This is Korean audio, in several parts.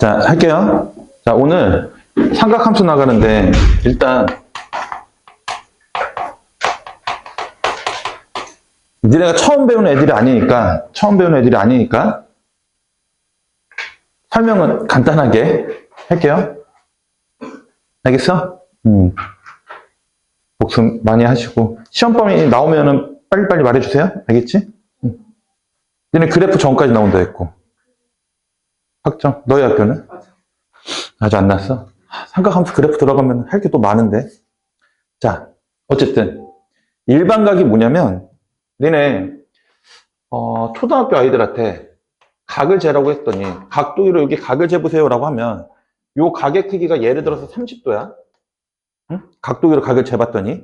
자, 할게요. 자, 오늘 삼각함수 나가는데, 일단, 니네가 처음 배우는 애들이 아니니까, 설명은 간단하게 할게요. 알겠어? 복습 많이 하시고, 시험 범위 나오면은 빨리빨리 말해주세요. 알겠지? 니네 그래프 전까지 나온다 했고. 확정? 너희 학교는? 아직 안 났어? 삼각함수 그래프 들어가면 할 게 또 많은데. 자, 어쨌든 일반각이 뭐냐면 니네 초등학교 아이들한테 각을 재라고 했더니 각도기로 여기 각을 재보세요 라고 하면 요 각의 크기가 예를 들어서 30도야. 응? 각도기로 각을 재봤더니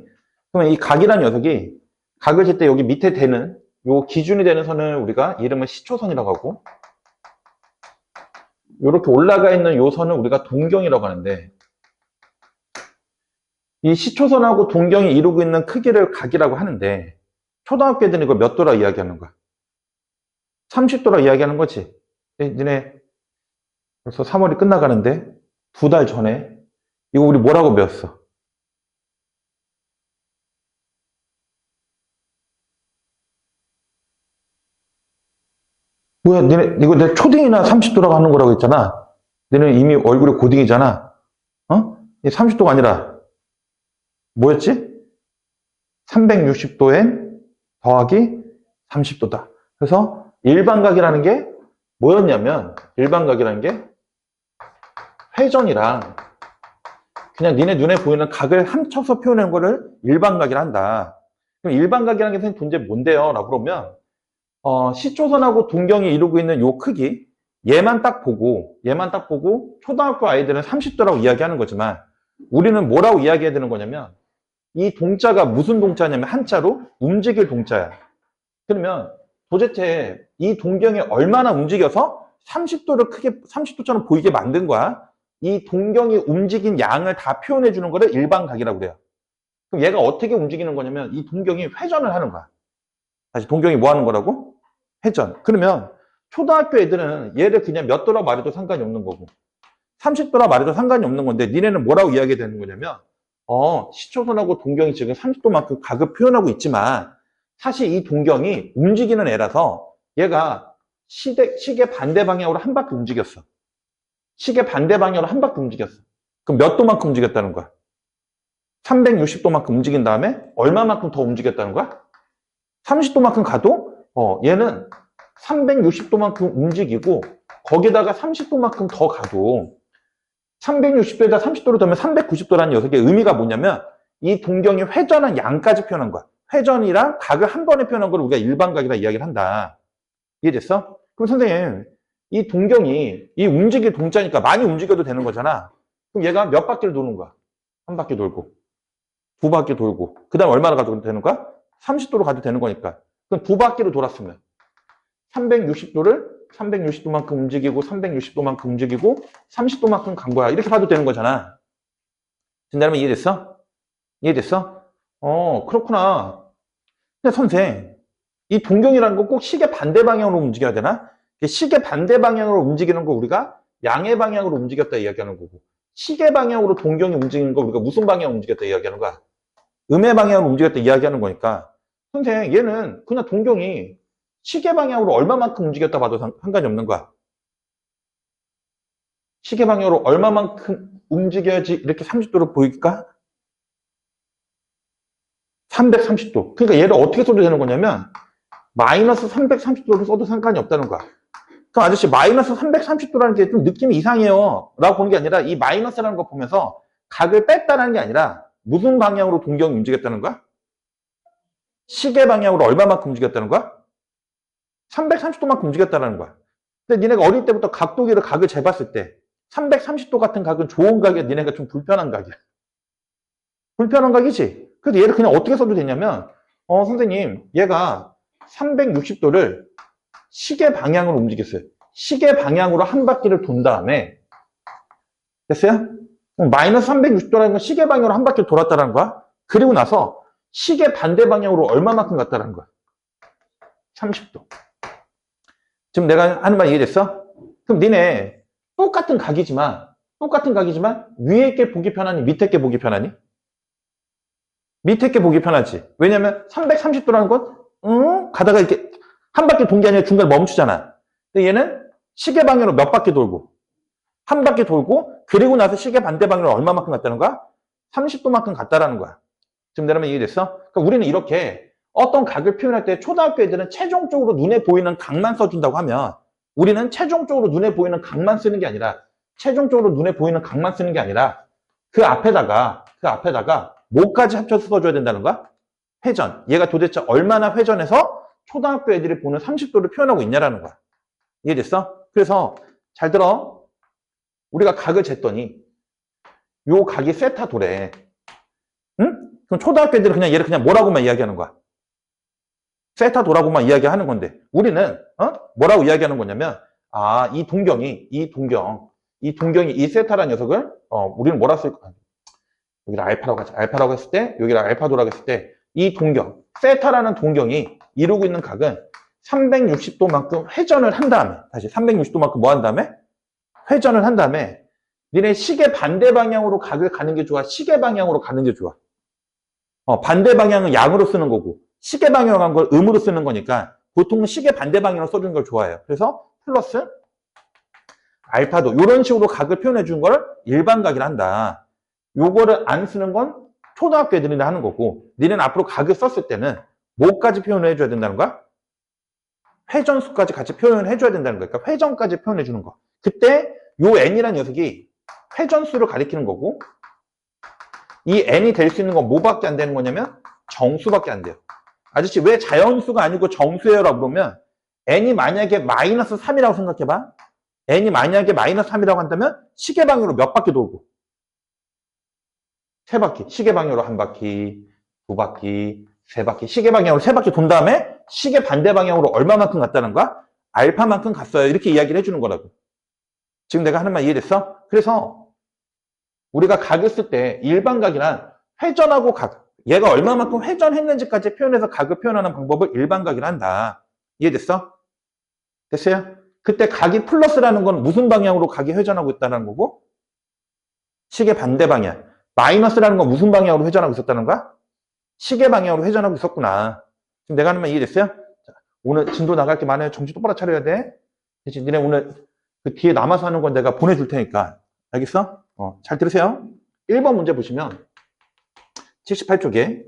그러면 이 각이란 녀석이 각을 잴 때 여기 밑에 되는 요 기준이 되는 선을 우리가 이름을 시초선이라고 하고, 이렇게 올라가 있는 요 선을 우리가 동경이라고 하는데, 이 시초선하고 동경이 이루고 있는 크기를 각이라고 하는데, 초등학교 애들은 이걸 몇 도라 이야기하는 거야? 30도라 이야기하는 거지. 니네 벌써 3월이 끝나가는데 2달 전에 이거 우리 뭐라고 배웠어? 뭐야, 니네 이거 내 초딩이나 30도라고 하는 거라고 했잖아. 니네 이미 얼굴에 고딩이잖아. 이 30도가 아니라 뭐였지? 360도엔 더하기 30도다. 그래서 일반각이라는 게 뭐였냐면, 일반각이라는 게 회전이랑 그냥 니네 눈에 보이는 각을 합쳐서 표현한 거를 일반각이라 한다. 그럼 일반각이라는 게 선생님 존재 뭔데요? 라고 그러면 시초선하고 동경이 이루고 있는 요 크기, 얘만 딱 보고 초등학교 아이들은 30도라고 이야기하는 거지만 우리는 뭐라고 이야기해야 되는 거냐면, 이 동자가 무슨 동자냐면 한자로 움직일 동자야. 그러면 도대체 이 동경이 얼마나 움직여서 30도를 크게 30도처럼 보이게 만든 거야? 이 동경이 움직인 양을 다 표현해 주는 거를 일반각이라고 그래요. 그럼 얘가 어떻게 움직이는 거냐면 이 동경이 회전을 하는 거야. 다시 동경이 뭐 하는 거라고? 회전. 그러면 초등학교 애들은 얘를 그냥 몇 도라 말해도 상관이 없는 거고 30도라 말해도 상관이 없는 건데, 니네는 뭐라고 이야기해야 되는 거냐면 시초선하고 동경이 지금 30도만큼 각을 표현하고 있지만 사실 이 동경이 움직이는 애라서 얘가 시계 반대 방향으로 한 바퀴 움직였어. 시계 반대 방향으로 한 바퀴 움직였어. 그럼 몇 도만큼 움직였다는 거야? 360도만큼 움직인 다음에 얼마만큼 더 움직였다는 거야? 30도만큼 가도 얘는 360도만큼 움직이고 거기다가 30도만큼 더 가도 360도에다 30도를 더하면 390도라는 녀석의 의미가 뭐냐면 이 동경이 회전한 양까지 표현한 거야. 회전이랑 각을 한 번에 표현한 걸 우리가 일반각이라 이야기를 한다. 이해됐어? 그럼 선생님, 이 동경이 이 움직일 동자니까 많이 움직여도 되는 거잖아. 그럼 얘가 몇 바퀴를 도는 거야? 한 바퀴 돌고, 두 바퀴 돌고, 그 다음 얼마나 가도 되는 거야? 30도로 가도 되는 거니까. 그럼 두 바퀴를 돌았으면 360도만큼 움직이고 360도만큼 움직이고 30도만큼 간 거야. 이렇게 봐도 되는 거잖아. 진짜면 이해됐어? 이해됐어? 그렇구나. 근데 선생, 이 동경이라는 거 꼭 시계 반대 방향으로 움직여야 되나? 시계 반대 방향으로 움직이는 거 우리가 양의 방향으로 움직였다 이야기하는 거고, 시계 방향으로 동경이 움직이는 거 우리가 무슨 방향으로 움직였다 이야기하는 거야? 음의 방향으로 움직였다 이야기하는 거니까, 선생, 얘는 그냥 동경이 시계 방향으로 얼마만큼 움직였다 봐도 상관이 없는 거야. 시계 방향으로 얼마만큼 움직여야지 이렇게 30도로 보일까? 330도. 그러니까 얘를 어떻게 써도 되는 거냐면 마이너스 330도로 써도 상관이 없다는 거야. 그럼 아저씨, 마이너스 330도라는 게 좀 느낌이 이상해요 라고 보는 게 아니라, 이 마이너스라는 거 보면서 각을 뺐다는 게 아니라 무슨 방향으로 동경이 움직였다는 거야? 시계 방향으로 얼마만큼 움직였다는 거야? 330도만큼 움직였다는 거야. 근데 니네가 어릴 때부터 각도기를 각을 재봤을 때 330도 같은 각은 좋은 각이야, 니네가 좀 불편한 각이야? 불편한 각이지? 그래서 얘를 그냥 어떻게 써도 되냐면, 선생님, 얘가 360도를 시계 방향으로 움직였어요. 시계 방향으로 한 바퀴를 돈 다음에, 됐어요? 마이너스 360도라는 건 시계 방향으로 한 바퀴를 돌았다는 거야. 그리고 나서 시계 반대 방향으로 얼마만큼 갔다는 거야? 30도. 지금 내가 하는 말 이해됐어? 그럼 니네 똑같은 각이지만 위에 게 보기 편하니 밑에 게 보기 편하니? 밑에 게 보기 편하지. 왜냐면 330도라는 건 가다가 이렇게 한 바퀴 돈 게 아니라 중간에 멈추잖아. 근데 얘는 시계 방향으로 몇 바퀴 돌고 한 바퀴 돌고 그리고 나서 시계 반대 방향으로 얼마만큼 갔다는 거야? 30도만큼 갔다라는 거야. 지금 내려면 이해됐어? 그러니까 우리는 이렇게 어떤 각을 표현할 때 초등학교 애들은 최종적으로 눈에 보이는 각만 써준다고 하면 우리는 최종적으로 눈에 보이는 각만 쓰는 게 아니라 그 앞에다가 뭐까지 합쳐서 써줘야 된다는 거야? 회전. 얘가 도대체 얼마나 회전해서 초등학교 애들이 보는 30도를 표현하고 있냐라는 거야. 이해됐어? 그래서 잘 들어. 우리가 각을 쟀더니 요 각이 세타도래. 응? 그럼 초등학교 애들은 그냥 얘를 그냥 뭐라고만 이야기하는 거야? 세타도라고만 이야기하는 건데 우리는 뭐라고 이야기하는 거냐면 이 동경이 이 세타라는 녀석을 우리는 뭐라 쓸까? 여기를 알파라고 하자. 알파라고 했을 때 여기를 알파도라고 했을 때 이 동경 세타라는 동경이 이루고 있는 각은 360도만큼 회전을 한 다음에 다시 360도만큼 뭐 한 다음에 회전을 한 다음에 니네 시계 반대 방향으로 각을 가는 게 좋아? 시계 방향으로 가는 게 좋아? 반대 방향은 양으로 쓰는 거고 시계 방향으로 간 걸 음으로 쓰는 거니까 보통은 시계 반대 방향으로 써주는 걸 좋아해요. 그래서 플러스 알파도 이런 식으로 각을 표현해 준 걸 일반각이라 한다. 요거를 안 쓰는 건 초등학교 애들이나 하는 거고 니네는 앞으로 각을 썼을 때는 뭐까지 표현을 해줘야 된다는 거야? 회전수까지 같이 표현을 해줘야 된다는 거야. 그러니까 회전까지 표현해 주는 거. 그때 요 n이라는 녀석이 회전수를 가리키는 거고 이 n이 될 수 있는 건 뭐밖에 안 되는 거냐면 정수밖에 안 돼요. 아저씨 왜 자연수가 아니고 정수예요? 라고 그러면 n이 만약에 마이너스 3이라고 생각해봐. n이 만약에 마이너스 3이라고 한다면 시계 방향으로 몇 바퀴 돌고? 3바퀴. 시계 방향으로 1바퀴, 2바퀴, 3바퀴. 시계 방향으로 3바퀴 돈 다음에 시계 반대 방향으로 얼마만큼 갔다는 거야? 알파만큼 갔어요. 이렇게 이야기를 해주는 거라고. 지금 내가 하는 말 이해됐어? 그래서 우리가 각을 쓸 때 일반각이란 회전하고 각, 얘가 얼마만큼 회전했는지까지 표현해서 각을 표현하는 방법을 일반각이라 한다. 이해됐어? 됐어요? 그때 각이 플러스라는 건 무슨 방향으로 각이 회전하고 있다는 거고 시계 반대 방향. 마이너스라는 건 무슨 방향으로 회전하고 있었다는 거야? 시계 방향으로 회전하고 있었구나. 지금 내가 하는 말 이해됐어요? 자, 오늘 진도 나갈 게 많아요. 정신 똑바로 차려야 돼. 대신 니네 오늘 그 뒤에 남아서 하는 건 내가 보내줄 테니까. 알겠어? 잘 들으세요. 1번 문제 보시면 78쪽에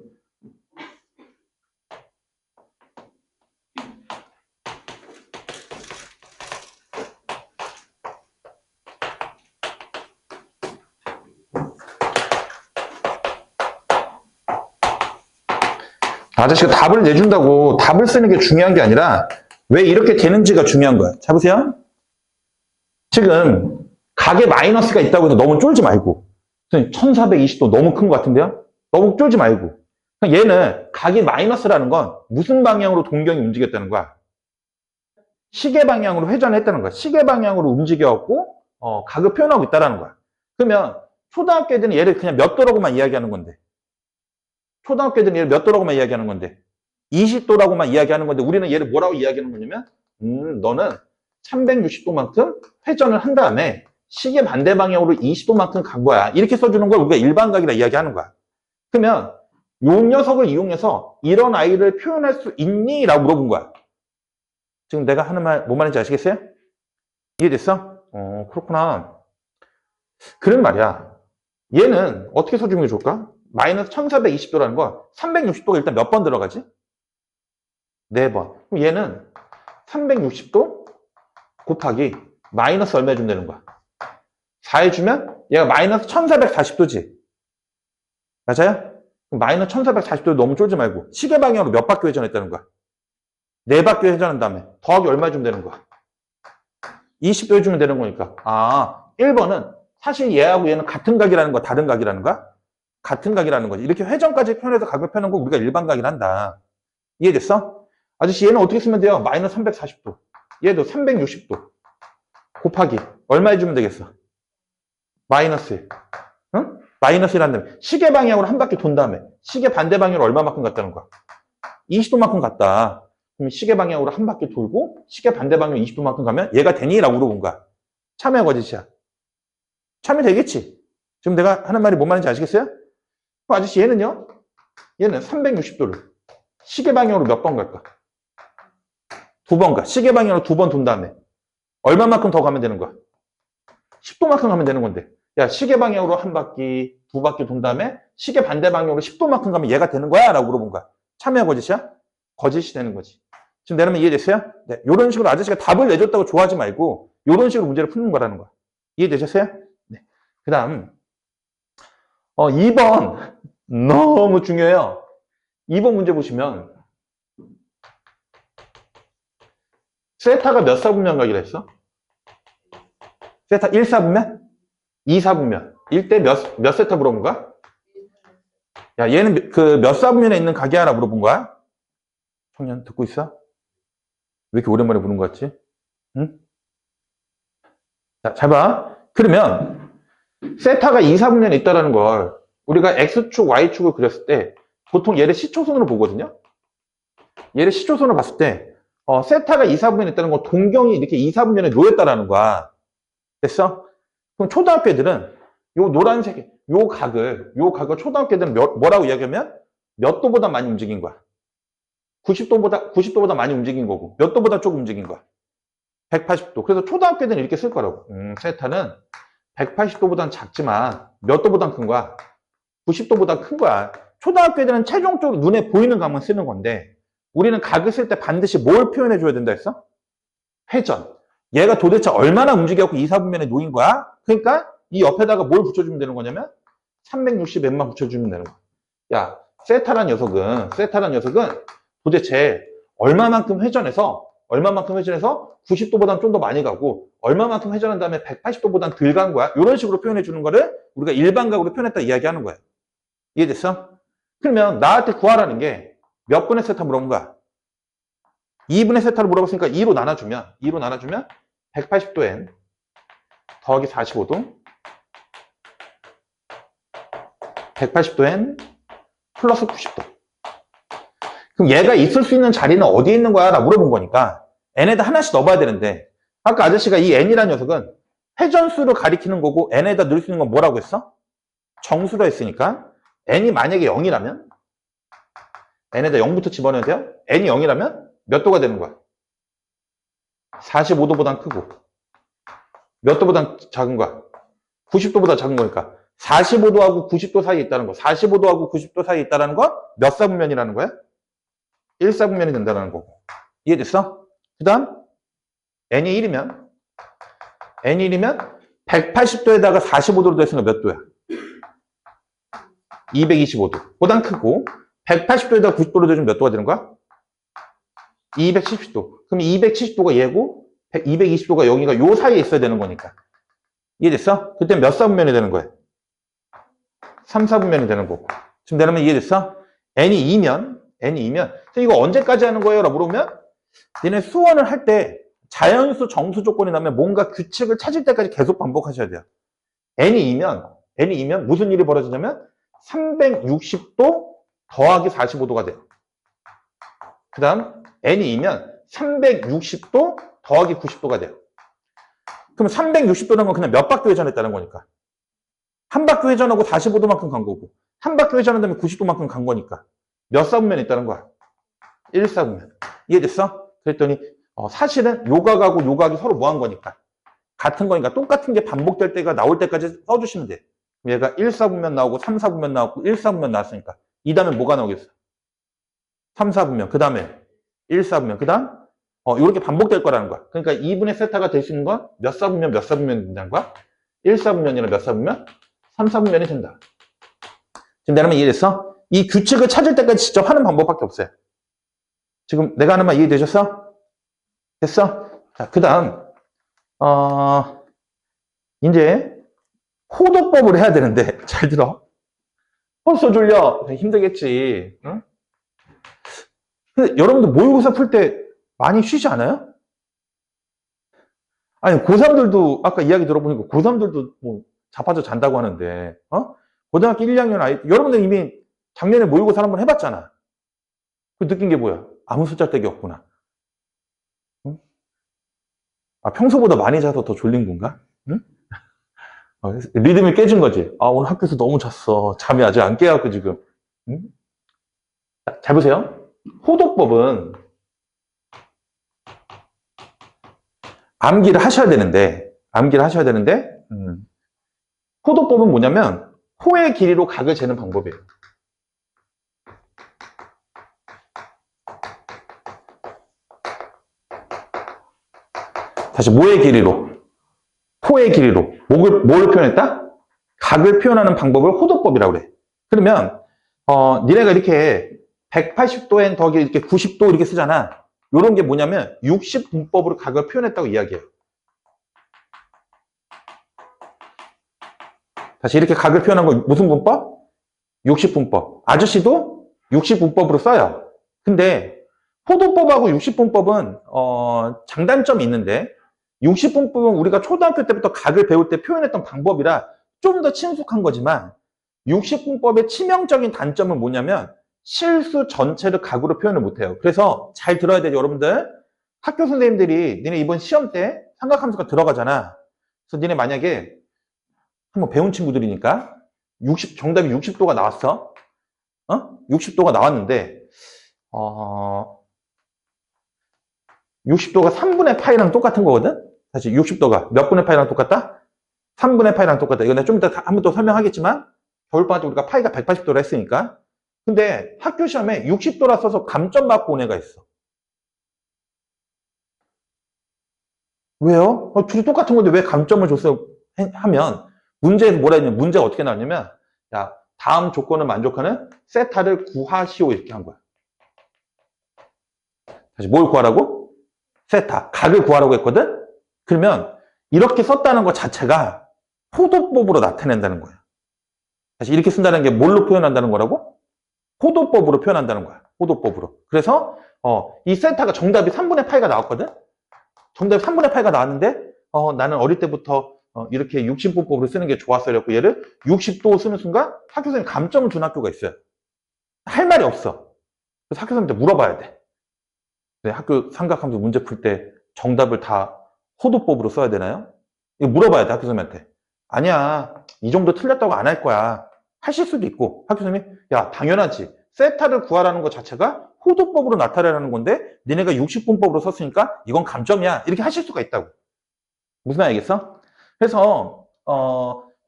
아저씨가 답을 내준다고 답을 쓰는 게 중요한 게 아니라 왜 이렇게 되는지가 중요한 거야. 자, 보세요. 지금 각에 마이너스가 있다고 해서 너무 쫄지 말고 1420도 너무 큰 것 같은데요? 너무 쫄지 말고 얘는 각이 마이너스라는 건 무슨 방향으로 동경이 움직였다는 거야? 시계 방향으로 회전했다는 거야. 시계 방향으로 움직여갖고 각을 표현하고 있다는 거야. 그러면 초등학교 애들은 얘를 그냥 몇 도라고만 이야기하는 건데 초등학교 애들은 얘를 몇 도라고만 이야기하는 건데 20도라고만 이야기하는 건데 우리는 얘를 뭐라고 이야기하는 거냐면 너는 360도만큼 회전을 한 다음에 시계 반대 방향으로 20도만큼 간 거야. 이렇게 써주는 걸 우리가 일반각이라 이야기하는 거야. 그러면 요 녀석을 이용해서 이런 아이를 표현할 수 있니? 라고 물어본 거야. 지금 내가 하는 말, 뭔 말인지 아시겠어요? 이해됐어? 그렇구나. 그런 말이야. 얘는 어떻게 써주는 게 좋을까? 마이너스 1420도라는 거 360도가 일단 몇 번 들어가지? 4번. 그럼 얘는 360도 곱하기 마이너스 얼마 해주면 되는 거야? 4 해주면 얘가 마이너스 1440도지. 맞아요? 마이너스 1440도 너무 쫄지 말고 시계 방향으로 몇 바퀴 회전했다는 거야? 4바퀴 회전한 다음에 더하기 얼마 해주면 되는 거야? 20도 해주면 되는 거니까 1번은 사실 얘하고 얘는 같은 각이라는 거야? 다른 각이라는 거야? 같은 각이라는 거지. 이렇게 회전까지 표현해서 각을 펴는 거 우리가 일반각이라 한다. 이해됐어? 아저씨 얘는 어떻게 쓰면 돼요? 마이너스 340도. 얘도 360도. 곱하기. 얼마 해주면 되겠어? 마이너스. 응? 마이너스라는 다음에. 시계 방향으로 한 바퀴 돈 다음에. 시계 반대 방향으로 얼마만큼 갔다는 거야? 20도만큼 갔다. 그럼 시계 방향으로 한 바퀴 돌고, 시계 반대 방향으로 20도만큼 가면 얘가 되니? 라고 물어본 거야. 참여 거짓이야? 참여 되겠지? 지금 내가 하는 말이 뭔 말인지 아시겠어요? 아저씨 얘는요? 얘는 360도를 시계 방향으로 몇 번 갈까? 2번 가. 시계 방향으로 2번 돈 다음에 얼마만큼 더 가면 되는 거야? 10도만큼 가면 되는 건데. 야, 시계 방향으로 한 바퀴, 2바퀴 돈 다음에 시계 반대 방향으로 10도만큼 가면 얘가 되는 거야? 라고 물어본 거야. 참여 거짓이야? 거짓이 되는 거지. 지금 내려면 이해됐어요? 네. 이런 식으로 아저씨가 답을 내줬다고 좋아하지 말고 이런 식으로 문제를 푸는 거라는 거야. 이해되셨어요? 네. 그 다음 2번 너무 중요해요. 2번 문제 보시면 세타가 몇 사분면 가기로 했어? 세타 1사분면? 2사분면. 1대 몇 세타 물어본 거야? 야, 얘는 그 몇 사분면에 있는 가게하라 물어본 거야? 청년 듣고 있어? 왜 이렇게 오랜만에 부른 거 같지? 응? 자, 잘 봐. 그러면 세타가 2사분면에 있다는 걸 우리가 X축, Y축을 그렸을 때 보통 얘를 시초선으로 보거든요. 얘를 시초선으로 봤을 때 세타가 2사분면에 있다는 건 동경이 이렇게 2사분면에 놓였다라는 거야. 됐어? 그럼 초등학교 애들은 요 노란색, 요 각을 초등학교 애들은 뭐라고 이야기하면 몇 도보다 많이 움직인 거야. 90도보다 많이 움직인 거고 몇 도보다 조금 움직인 거야. 180도. 그래서 초등학교 애들은 이렇게 쓸 거라고. 세타는 180도보다는 작지만 몇 도보다 큰 거야? 90도보다 큰 거야. 초등학교 애들은 최종적으로 눈에 보이는 각만 쓰는 건데 우리는 각을 쓸 때 반드시 뭘 표현해 줘야 된다 했어? 회전. 얘가 도대체 얼마나 움직여갖고 2사분면에 놓인 거야? 그러니까 이 옆에다가 뭘 붙여주면 되는 거냐면 360m만 붙여주면 되는 거야. 야, 세타란 녀석은 도대체 얼마만큼 회전해서 90도보다는 좀 더 많이 가고 얼마만큼 회전한 다음에 180도보다는 덜 간 거야. 이런 식으로 표현해 주는 거를 우리가 일반각으로 표현했다 이야기하는 거야. 이해됐어? 그러면 나한테 구하라는 게 몇 분의 세타 물어본 거야? 2분의 세타를 물어봤으니까 2로 나눠주면 180도 n 더하기 45도 180도 n 플러스 90도. 그럼 얘가 있을 수 있는 자리는 어디에 있는 거야? 라고 물어본 거니까 n에다 하나씩 넣어봐야 되는데 아까 아저씨가 이 n이라는 녀석은 회전수를 가리키는 거고 n에다 넣을 수 있는 건 뭐라고 했어? 정수로 했으니까 n이 만약에 0이라면 n에다 0부터 집어넣어야 돼요? n이 0이라면 몇 도가 되는 거야? 45도보단 크고 몇 도보단 작은 거야? 90도보다 작은 거니까 45도하고 90도 사이에 있다는 거. 45도하고 90도 사이에 있다는 거 몇 사분면이라는 거야? 1사분면이 된다는 거고. 이해됐어? 그 다음 n이 1이면 180도에다가 45도로 됐으니까 몇 도야? 225도. 보단 크고 180도에다가 90도로 되면 몇 도가 되는 거야? 270도. 그럼 270도가 얘고 220도가 여기가 요 사이에 있어야 되는 거니까. 이해됐어? 그때 몇 사분면이 되는 거야? 3사분면이 되는 거고. 지금 내려면 이해됐어? n이 2면 이거 언제까지 하는 거예요? 라고 물으면 얘네 수원을 할 때 자연수 정수 조건이 나면 뭔가 규칙을 찾을 때까지 계속 반복하셔야 돼요. n이 2면 무슨 일이 벌어지냐면 360도 더하기 45도가 돼요. 그 다음 n이 2면 360도 더하기 90도가 돼요. 그럼 360도라는 건 그냥 몇 바퀴 회전했다는 거니까. 한 바퀴 회전하고 45도만큼 간 거고 한 바퀴 회전한 다음에 90도만큼 간 거니까 몇 사분면이 있다는 거야? 1사분면. 이해됐어? 그랬더니 사실은 요 각하고 요 각이 서로 뭐 한 거니까 같은 거니까 똑같은 게 반복될 때가 나올 때까지 써주시면 돼. 얘가 1사분면 나오고 3사분면 나오고 1사분면 나왔으니까 이 다음에 뭐가 나오겠어? 3사분면 그 다음에 1사분면 그 다음 이렇게 반복될 거라는 거야. 그러니까 2분의 세타가 될 수 있는 건 몇 사분면이 된다는 거야? 1사분면이나 몇 사분면? 3사분면이 된다. 지금 내가 하면 이해됐어? 이 규칙을 찾을 때까지 직접 하는 방법밖에 없어요. 지금 내가 하는 말 이해되셨어? 됐어? 자, 그 다음 이제 호도법을 해야 되는데 잘 들어. 벌써 졸려. 힘들겠지. 응? 근데 여러분들 모의고사 풀 때 많이 쉬지 않아요? 아니 고3들도 아까 이야기 들어보니까 고3들도 뭐 자빠져 잔다고 하는데 고등학교 1, 2학년 아이 여러분들 이미 작년에 모의고사 한번 해봤잖아. 그 느낀 게 뭐야? 아무 숫자떼기 없구나. 응? 아 평소보다 많이 자서 더 졸린 건가? 응? 리듬이 깨진 거지. 아, 오늘 학교에서 너무 잤어. 잠이 아직 안 깨갖고 지금. 응? 자, 잘 보세요. 호도법은 암기를 하셔야 되는데, 호도법은 뭐냐면, 호의 길이로 각을 재는 방법이에요. 다시, 뭐의 길이로? 호의 길이로. 뭘 표현했다? 각을 표현하는 방법을 호도법이라고 그래. 그러면, 니네가 이렇게 180도 더하기 이렇게 90도 이렇게 쓰잖아. 요런 게 뭐냐면, 60분법으로 각을 표현했다고 이야기해요. 다시 이렇게 각을 표현한 거 무슨 분법? 60분법. 아저씨도 60분법으로 써요. 근데 호도법하고 60분법은 장단점이 있는데 60분법은 우리가 초등학교 때부터 각을 배울 때 표현했던 방법이라 좀 더 친숙한 거지만 60분법의 치명적인 단점은 뭐냐면 실수 전체를 각으로 표현을 못해요. 그래서 잘 들어야 돼요, 여러분들. 학교 선생님들이 니네 이번 시험 때 삼각함수가 들어가잖아. 그래서 니네 만약에 한번 배운 친구들이니까 정답이 60도가 나왔어. 60도가 나왔는데 60도가 3분의 파이랑 똑같은 거거든? 사실 60도가 몇 분의 파이랑 똑같다? 3분의 파이랑 똑같다. 이거 내가 좀 이따 한 번 더 설명하겠지만 겨울방학 때 우리가 파이가 180도라 했으니까. 근데 학교 시험에 60도라 써서 감점 맞고 온 애가 있어. 왜요? 둘이 똑같은 건데 왜 감점을 줬어? 하면 문제에서 뭐라 했냐면 문제가 어떻게 나왔냐면 야, 다음 조건을 만족하는 세타를 구하시오 이렇게 한 거야. 다시 뭘 구하라고? 세타, 각을 구하라고 했거든? 그러면 이렇게 썼다는 것 자체가 호도법으로 나타낸다는 거야. 다시 이렇게 쓴다는 게 뭘로 표현한다는 거라고? 호도법으로 표현한다는 거야. 호도법으로. 그래서 이 세타가 정답이 3분의 파이가 나왔거든? 정답이 3분의 8가 나왔는데 나는 어릴 때부터 이렇게 60분법으로 쓰는 게 좋았어. 이랬고 얘를 60도 쓰는 순간 학교 선생님 감점을 준 학교가 있어요. 할 말이 없어. 그래서 학교 선생님한테 물어봐야 돼. 학교 삼각함수 문제 풀 때 정답을 다 호도법으로 써야 되나요? 이거 물어봐야 돼, 학교 선생님한테. 아니야, 이 정도 틀렸다고 안 할 거야. 하실 수도 있고 학교 선생님이 야, 당연하지. 세타를 구하라는 것 자체가 호도법으로 나타내라는 건데 니네가 60분법으로 썼으니까 이건 감점이야. 이렇게 하실 수가 있다고. 무슨 말 알겠어? 그래서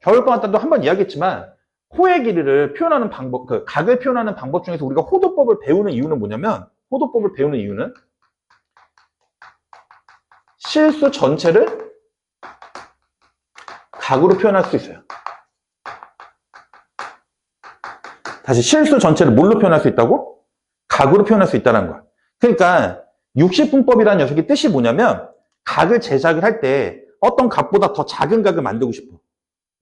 겨울방학 때도 한번 이야기했지만 호의 길이를 표현하는 방법, 그 각을 표현하는 방법 중에서 우리가 호도법을 배우는 이유는 뭐냐면 호도법을 배우는 이유는 실수 전체를 각으로 표현할 수 있어요. 다시 실수 전체를 뭘로 표현할 수 있다고? 각으로 표현할 수 있다는 거야. 그러니까 60분법이라는 녀석의 뜻이 뭐냐면 각을 제작을 할 때 어떤 값보다 더 작은 각을 만들고 싶어.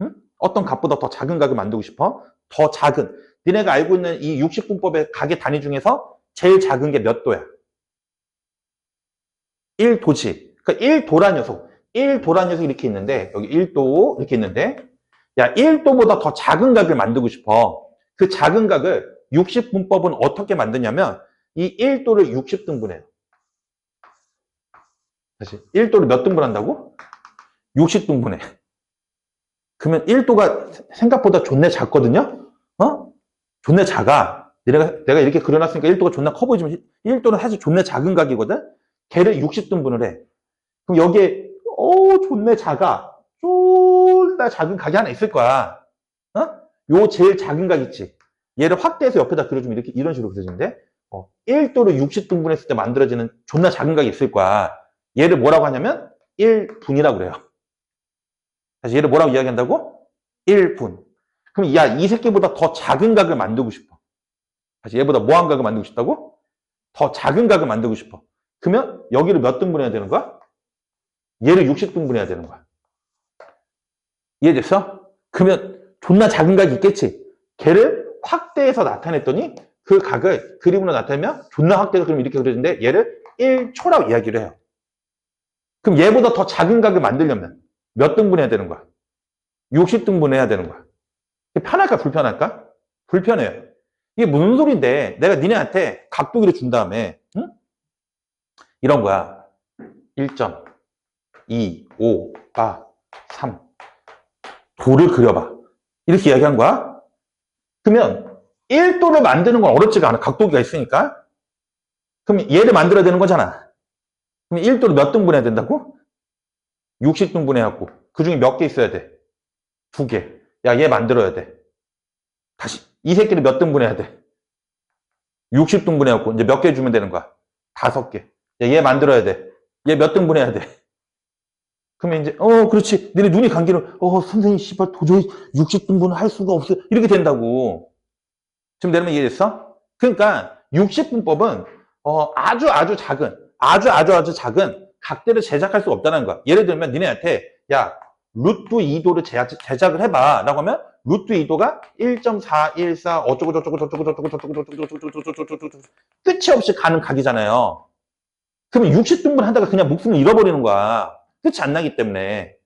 응? 어떤 값보다 더 작은 각을 만들고 싶어? 더 작은. 니네가 알고 있는 이 60분법의 각의 단위 중에서 제일 작은 게 몇 도야? 1도지. 그러니까 1도란 녀석. 1도란 녀석이 이렇게 있는데 여기 1도 이렇게 있는데 야, 1도보다 더 작은 각을 만들고 싶어. 그 작은 각을 60분법은 어떻게 만드냐면 이 1도를 60등분해요. 다시 1도를 몇 등분한다고? 60등분해. 그러면 1도가 생각보다 존내 작거든요? 존내 작아. 내가 이렇게 그려놨으니까 1도가 존나 커 보이지만 1도는 사실 존내 작은 각이거든? 걔를 60등분을 해. 그럼 여기에 존내 작아. 존나 작은 각이 하나 있을 거야. 요 제일 작은 각 있지? 얘를 확대해서 옆에다 그려주면 이런 식으로 그려지는데 1도를 60등분했을 때 만들어지는 존나 작은 각이 있을 거야. 얘를 뭐라고 하냐면 1분이라고 그래요. 다시 얘를 뭐라고 이야기한다고? 1분. 그럼 야, 이 새끼보다 더 작은 각을 만들고 싶어. 다시 얘보다 뭐한 각을 만들고 싶다고? 더 작은 각을 만들고 싶어. 그러면 여기를 몇 등분 해야 되는 거야? 얘를 60등분 해야 되는 거야. 이해됐어? 그러면 존나 작은 각이 있겠지? 걔를 확대해서 나타냈더니 그 각을 그림으로 나타내면 존나 확대가 그럼 이렇게 그려지는데 얘를 1초라고 이야기를 해요. 그럼 얘보다 더 작은 각을 만들려면 몇 등분 해야 되는 거야? 60등분 해야 되는 거야. 편할까 불편할까? 불편해요. 이게 무슨 소리인데 내가 니네한테 각도기를 준 다음에 응? 이런 거야. 1.2, 5, 4, 3. 도를 그려봐. 이렇게 이야기한 거야. 그러면 1도를 만드는 건 어렵지가 않아. 각도기가 있으니까. 그럼 얘를 만들어야 되는 거잖아. 그럼 1도를 몇 등분해야 된다고? 60등분 해갖고. 그 중에 몇 개 있어야 돼? 2개. 야, 얘 만들어야 돼. 다시. 이 새끼를 몇 등분 해야 돼? 60등분 해갖고. 이제 몇 개 주면 되는 거야? 5개. 야, 얘 만들어야 돼. 얘 몇 등분 해야 돼? 그러면 이제, 그렇지. 너네 눈이 감기는, 선생님, 씨발, 도저히 60등분을 할 수가 없어요. 이렇게 된다고. 지금 내려면 이해됐어? 그러니까, 60분법은, 아주 작은 각대를 제작할 수 없다는 거야. 예를 들면, 니네한테, 야, 루트 2도를 제작을 해봐. 라고 하면, 루트 2도가 1.414 어쩌고저쩌고 끝이 없이 가는 각이잖아요. 그러면 60등분 하다가 그냥 목숨을 잃어버리는 거야. 끝이 안 나기 때문에.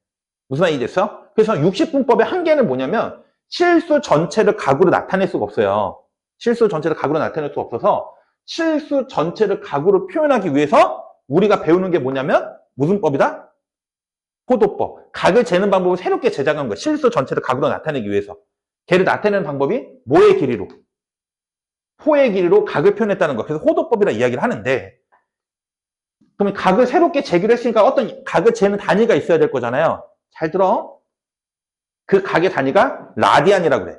무슨 말이 됐어? 그래서 60분법의 한계는 뭐냐면 실수 전체를 각으로 나타낼 수가 없어요. 실수 전체를 각으로 나타낼 수 없어서 실수 전체를 각으로 표현하기 위해서 우리가 배우는 게 뭐냐면 무슨 법이다? 호도법. 각을 재는 방법을 새롭게 제작한 거야. 실수 전체를 각으로 나타내기 위해서. 걔를 나타내는 방법이 뭐의 길이로? 호의 길이로 각을 표현했다는 거. 그래서 호도법이라 이야기를 하는데 그러면 각을 새롭게 재기로 했으니까 어떤 각을 재는 단위가 있어야 될 거잖아요. 잘 들어. 그 각의 단위가 라디안이라고 그래.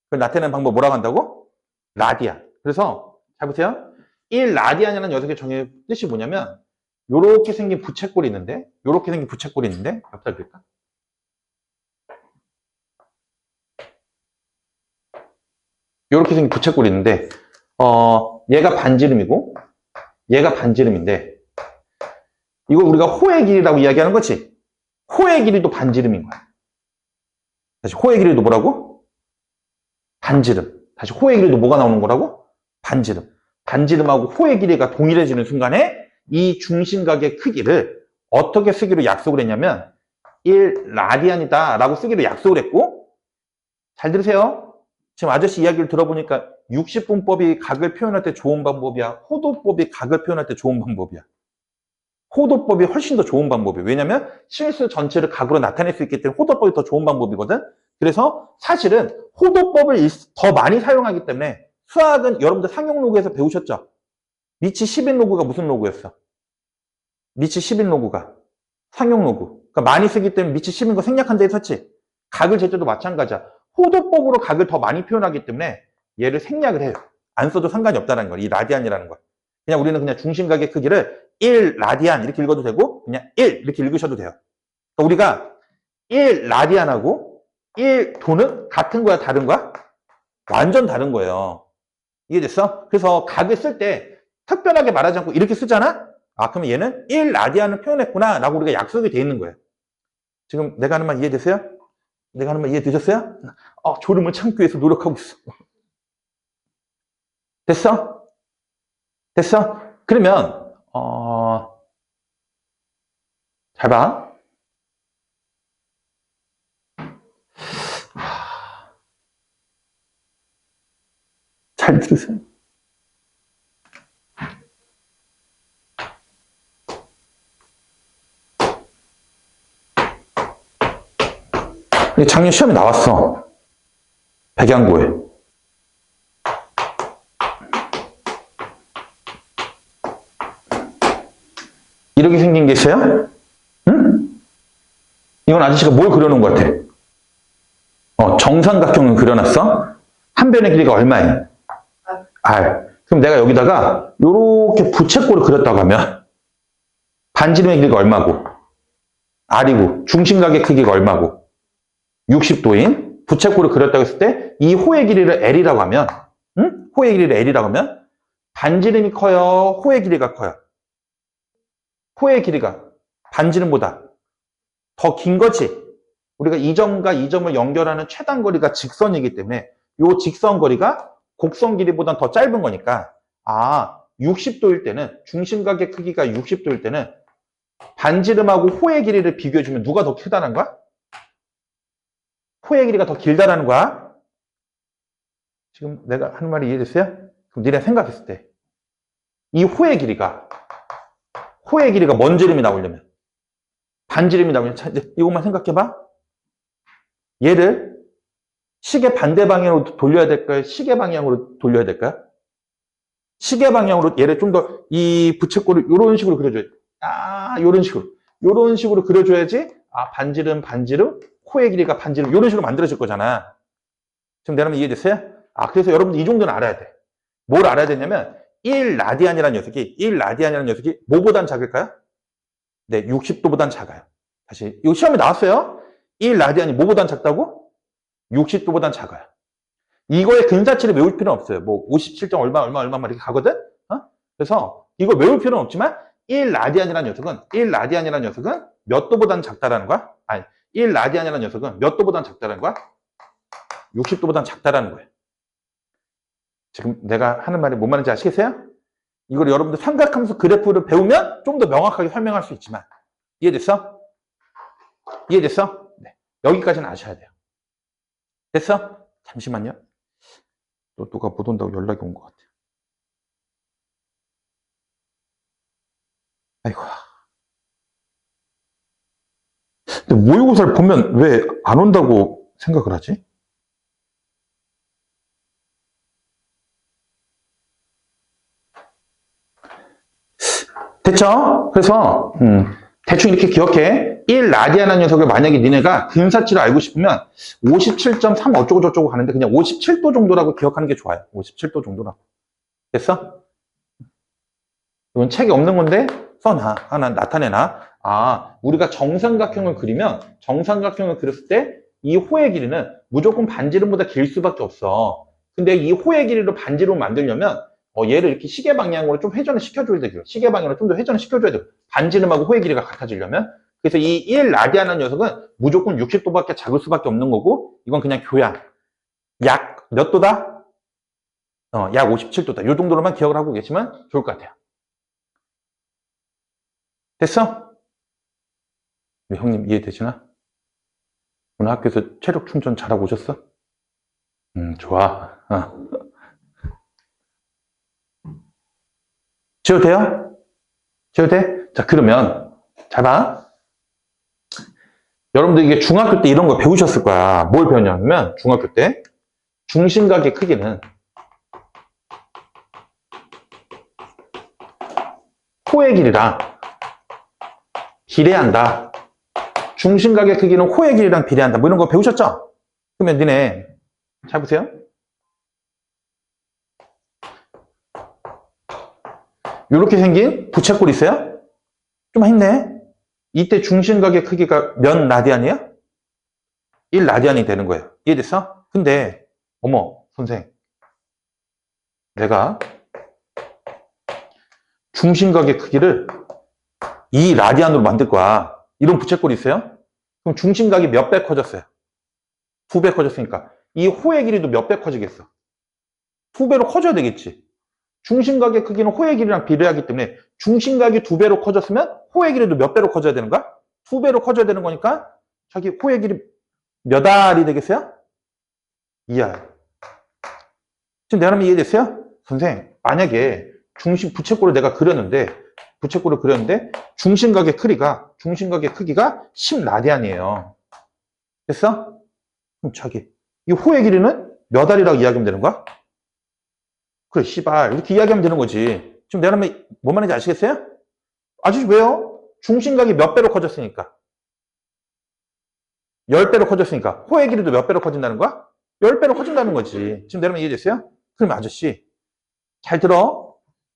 그걸 나타내는 방법 뭐라고 한다고? 라디안. 그래서 잘 보세요. 1라디안이라는 녀석의 정의 뜻이 뭐냐면 요렇게 생긴 부채꼴이 있는데 요렇게 생긴 부채꼴이 있는데 옆에다 그릴까? 요렇게 생긴 부채꼴이 있는데 얘가 반지름이고 얘가 반지름인데 이걸 우리가 호의 길이라고 이야기하는 거지. 호의 길이도 반지름인 거야. 다시 호의 길이도 뭐라고? 반지름. 다시 호의 길이도 뭐가 나오는 거라고? 반지름. 반지름하고 호의 길이가 동일해지는 순간에 이 중심각의 크기를 어떻게 쓰기로 약속을 했냐면 1라디안이다 라고 쓰기로 약속을 했고 잘 들으세요. 지금 아저씨 이야기를 들어보니까 60분법이 각을 표현할 때 좋은 방법이야. 호도법이 각을 표현할 때 좋은 방법이야. 호도법이 훨씬 더 좋은 방법이에요. 왜냐하면 실수 전체를 각으로 나타낼 수 있기 때문에 호도법이 더 좋은 방법이거든. 그래서 사실은 호도법을 더 많이 사용하기 때문에 수학은 여러분들 상용 로그에서 배우셨죠? 미치 10인 로그가 무슨 로그였어? 미치 10인 로그가 상용 로그. 그러니까 많이 쓰기 때문에 미치 10인 거 생략한 데 있었지. 각을 잴 때도 마찬가지야. 호도법으로 각을 더 많이 표현하기 때문에 얘를 생략을 해요. 안 써도 상관이 없다는 거. 이 라디안이라는 거. 그냥 우리는 그냥 중심각의 크기를 1라디안 이렇게 읽어도 되고 그냥 1 이렇게 읽으셔도 돼요. 그러니까 우리가 1라디안하고 1도는 같은 거야 다른 거야? 완전 다른 거예요. 이해됐어? 그래서 각을 쓸 때 특별하게 말하지 않고 이렇게 쓰잖아? 그러면 얘는 1라디안을 표현했구나 라고 우리가 약속이 돼 있는 거예요. 지금 내가 하는 말 이해되세요? 내가 하는 말 이해되셨어요? 졸음을 참기 위해서 노력하고 있어. 됐어? 됐어? 그러면 잘 봐. 잘 들으세요. 작년 시험에 나왔어. 백양고에. 이렇게 생긴 게 있어요? 응? 이건 아저씨가 뭘 그려놓은 것 같아? 정삼각형을 그려놨어? 한 변의 길이가 얼마예요? R. 그럼 내가 여기다가 요렇게 부채꼴을 그렸다고 하면 반지름의 길이가 얼마고? R이고 중심각의 크기가 얼마고? 60도인 부채꼴을 그렸다고 했을 때 이 호의 길이를 L이라고 하면 응? 호의 길이를 L이라고 하면 반지름이 커요? 호의 길이가 커요? 호의 길이가 반지름보다 더 긴 거지. 우리가 이 점과 이 점을 연결하는 최단 거리가 직선이기 때문에 이 직선 거리가 곡선 길이보다 더 짧은 거니까 60도일 때는 중심각의 크기가 60도일 때는 반지름하고 호의 길이를 비교해주면 누가 더 크다는 거야? 호의 길이가 더 길다라는 거야. 지금 내가 하는 말이 이해됐어요? 그럼 니네 생각했을 때 이 호의 길이가 뭔 지름이 나오려면 반지름이 나오면 자, 이제 이것만 생각해봐. 얘를 시계 반대 방향으로 돌려야 될까요? 시계 방향으로 돌려야 될까요? 시계 방향으로 얘를 좀 더 이 부채꼴을 이런 식으로 그려줘야 돼. 아, 이런 식으로. 이런 식으로 그려줘야지. 아, 반지름, 반지름, 코의 길이가 반지름. 이런 식으로 만들어질 거잖아. 지금 내가 이해됐어요? 아, 그래서 여러분들 이 정도는 알아야 돼. 뭘 알아야 되냐면 1라디안이라는 녀석이 뭐보단 작을까요? 네, 60도보단 작아요. 다시 이거 시험에 나왔어요. 1라디안이 뭐보단 작다고? 60도보단 작아요. 이거의 근사치를 외울 필요는 없어요. 뭐 57점 얼마 이렇게 가거든? 어? 그래서 이거 외울 필요는 없지만 1라디안이라는 녀석은 몇 도보단 작다라는 거야? 아니, 1라디안이라는 녀석은 몇 도보단 작다라는 거야? 60도보단 작다라는 거예요. 지금 내가 하는 말이 뭔 말인지 아시겠어요? 이걸 여러분들 삼각함수 그래프를 배우면 좀 더 명확하게 설명할 수 있지만 이해됐어? 이해됐어? 네. 여기까지는 아셔야 돼요. 됐어? 잠시만요. 또 누가 못 온다고 연락이 온 것 같아요. 아이고. 근데 모의고사를 보면 왜 안 온다고 생각을 하지? 됐죠? 그래서 대충 이렇게 기억해. 1라디안한 녀석을 만약에 니네가 근사치를 알고 싶으면 57.3 어쩌고 저쩌고 하는데 그냥 57도 정도라고 기억하는 게 좋아요. 57도 정도라고. 됐어? 이건 책에 없는 건데 써놔. 하나 나타내놔. 아, 우리가 정삼각형을 그렸을 때 이 호의 길이는 무조건 반지름보다 길 수밖에 없어. 근데 이 호의 길이로 반지름을 만들려면 얘를 이렇게 시계 방향으로 좀 회전을 시켜줘야 되고, 시계 방향으로 좀 더 회전을 시켜줘야 되고, 반지름하고 호의 길이가 같아지려면. 그래서 이 1라디안한 녀석은 무조건 60도밖에 작을 수밖에 없는 거고, 이건 그냥 교양. 약 몇 도다? 약 57도다. 이 정도로만 기억을 하고 계시면 좋을 것 같아요. 됐어? 우리 형님 이해되시나? 오늘 학교에서 체력 충전 잘하고 오셨어? 좋아. 지워도 돼요? 지워도 돼? 자, 그러면 잘 봐. 여러분들 이게 중학교 때 이런 거 배우셨을 거야. 뭘 배웠냐면 중학교 때 중심각의 크기는 호의 길이랑 비례한다. 중심각의 크기는 호의 길이랑 비례한다. 뭐 이런 거 배우셨죠? 그러면 니네 잘 보세요. 이렇게 생긴 부채꼴 있어요? 좀 힘내. 이때 중심각의 크기가 몇 라디안이야? 1라디안이 되는 거예요. 이해됐어? 근데 어머 선생, 내가 중심각의 크기를 2라디안으로 만들 거야. 이런 부채꼴이 있어요? 그럼 중심각이 몇 배 커졌어요? 2배 커졌으니까 이 호의 길이도 몇 배 커지겠어? 2배로 커져야 되겠지. 중심각의 크기는 호의 길이랑 비례하기 때문에 중심각이 2배로 커졌으면 호의 길이도 몇 배로 커져야 되는 거야? 2배로 커져야 되는 거니까 자기 호의 길이 몇 알이 되겠어요? 2알. 지금 내 말이 이해됐어요? 선생, 만약에 부채꼴을 내가 그렸는데 중심각의 크기가 10라디안이에요. 됐어? 그럼 자기 이 호의 길이는 몇 알이라고 이야기하면 되는 거야? 그래, 씨발. 이렇게 이야기하면 되는 거지. 지금 내 말이 뭔 말인지 아시겠어요? 아저씨 왜요? 중심각이 몇 배로 커졌으니까. 10배로 커졌으니까. 호의 길이도 몇 배로 커진다는 거야? 10배로 커진다는 거지. 지금 내 말 이해됐어요? 그러면 아저씨, 잘 들어.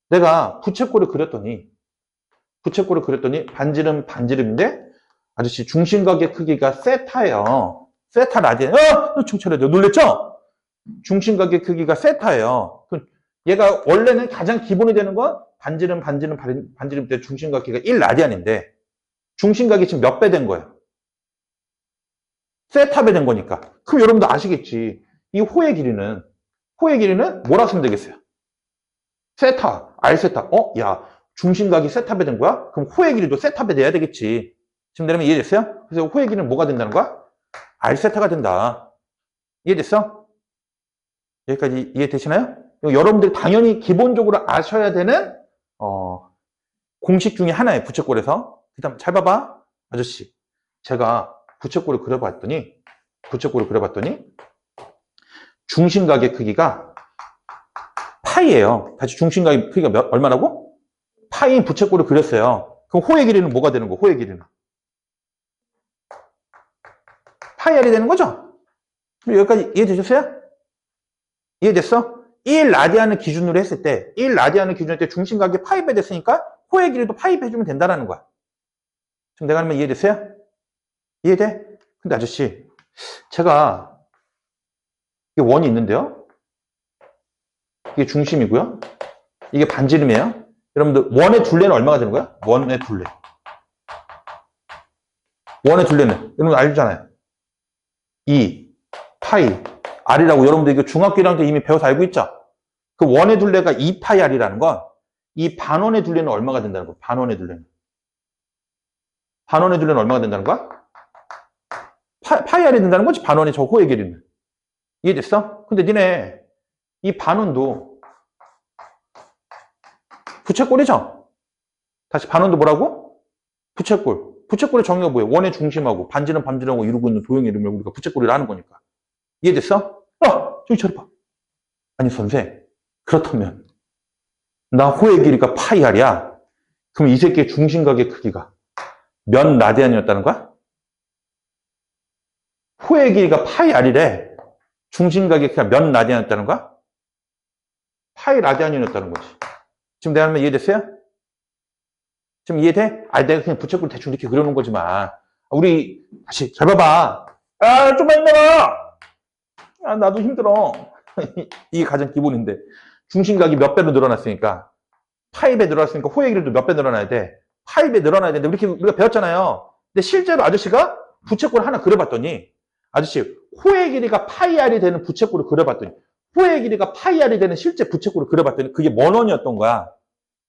내가 부채꼴을 그렸더니 반지름인데 아저씨 중심각의 크기가 세타예요. 세타 라디안. 총체라디오 놀랬죠? 중심각의 크기가 세타예요. 얘가 원래는 가장 기본이 되는 건 반지름 때 중심각 크기가 1라디안인데 중심각이 지금 몇 배 된 거예요? 세타배 된 거니까. 그럼 여러분도 아시겠지. 이 호의 길이는 뭐라 쓰면 되겠어요? 세타, R세타. 야, 중심각이 세타배 된 거야? 그럼 호의 길이도 세타배 돼야 되겠지. 지금 내려면 이해됐어요? 그래서 호의 길이는 뭐가 된다는 거야? R세타가 된다. 이해됐어? 여기까지 이해되시나요? 여러분들 당연히 기본적으로 아셔야 되는 공식 중에 하나예요. 부채꼴에서. 그 다음 잘 봐봐. 아저씨, 제가 부채꼴을 그려봤더니 중심각의 크기가 파이예요. 다시 중심각의 크기가 얼마라고? 파이인 부채꼴을 그렸어요. 그럼 호의 길이는 뭐가 되는 거? 호의 길이는 파이 r이 되는 거죠? 여기까지 이해되셨어요? 이해됐어? 1라디안을 기준으로 했을 때, 1라디안을 기준으로 할 때 중심각이 파이배 됐으니까 호의 길이도 파이배 해주면 된다는 거야. 지금 내가 하면 이해됐어요? 이해돼? 근데 아저씨, 제가 이게 원이 있는데요? 이게 중심이고요. 이게 반지름이에요. 여러분들, 원의 둘레는 얼마가 되는 거야? 원의 둘레. 원의 둘레는, 여러분 알잖아요. 2, 파이, r이라고 여러분들 이거 중학교 1학년 때 이미 배워서 알고 있죠? 그 원의 둘레가 2파이 r이라는 건 이 반원의 둘레는 얼마가 된다는 거야? 반원의 둘레는. 반원의 둘레는 얼마가 된다는 거야? 파이 r이 된다는 거지, 반원의 저 호의 길이는. 이해됐어? 근데 니네 이 반원도 부채꼴이죠? 다시 반원도 뭐라고? 부채꼴. 부채꼴의 정의가 뭐예요? 원의 중심하고 반지름 반지름하고 이루고 있는 도형의 이름을 우리가 부채꼴이라 하는 거니까. 이해됐어? 저기 저리 봐. 아니 선생, 그렇다면 나 호의 길이가 파이 r이야. 그럼 이 새끼의 중심각의 크기가 몇 라디안이었다는 거야? 호의 길이가 파이 r이래. 중심각의 크기가 몇 라디안이었다는 거야? 파이 라디안이었다는 거지. 지금 내가 하면 이해됐어요? 지금 이해돼? 내가 그냥 부채꼴 대충 이렇게 그려놓은 거지만 우리 다시 잘 봐봐. 좀 힘들어. 나도 힘들어. 이게 가장 기본인데 중심각이 몇 배로 늘어났으니까 파이배 늘어났으니까 호의 길이도 몇 배 늘어나야 돼. 파이배 늘어나야 되는데 이렇게 우리가 배웠잖아요. 근데 실제로 아저씨가 부채꼴 하나 그려봤더니 아저씨 호의 길이가 파이 r이 되는 부채꼴을 그려봤더니 호의 길이가 파이 r이 되는 실제 부채꼴을 그려봤더니 그게 뭔 원이었던 거야?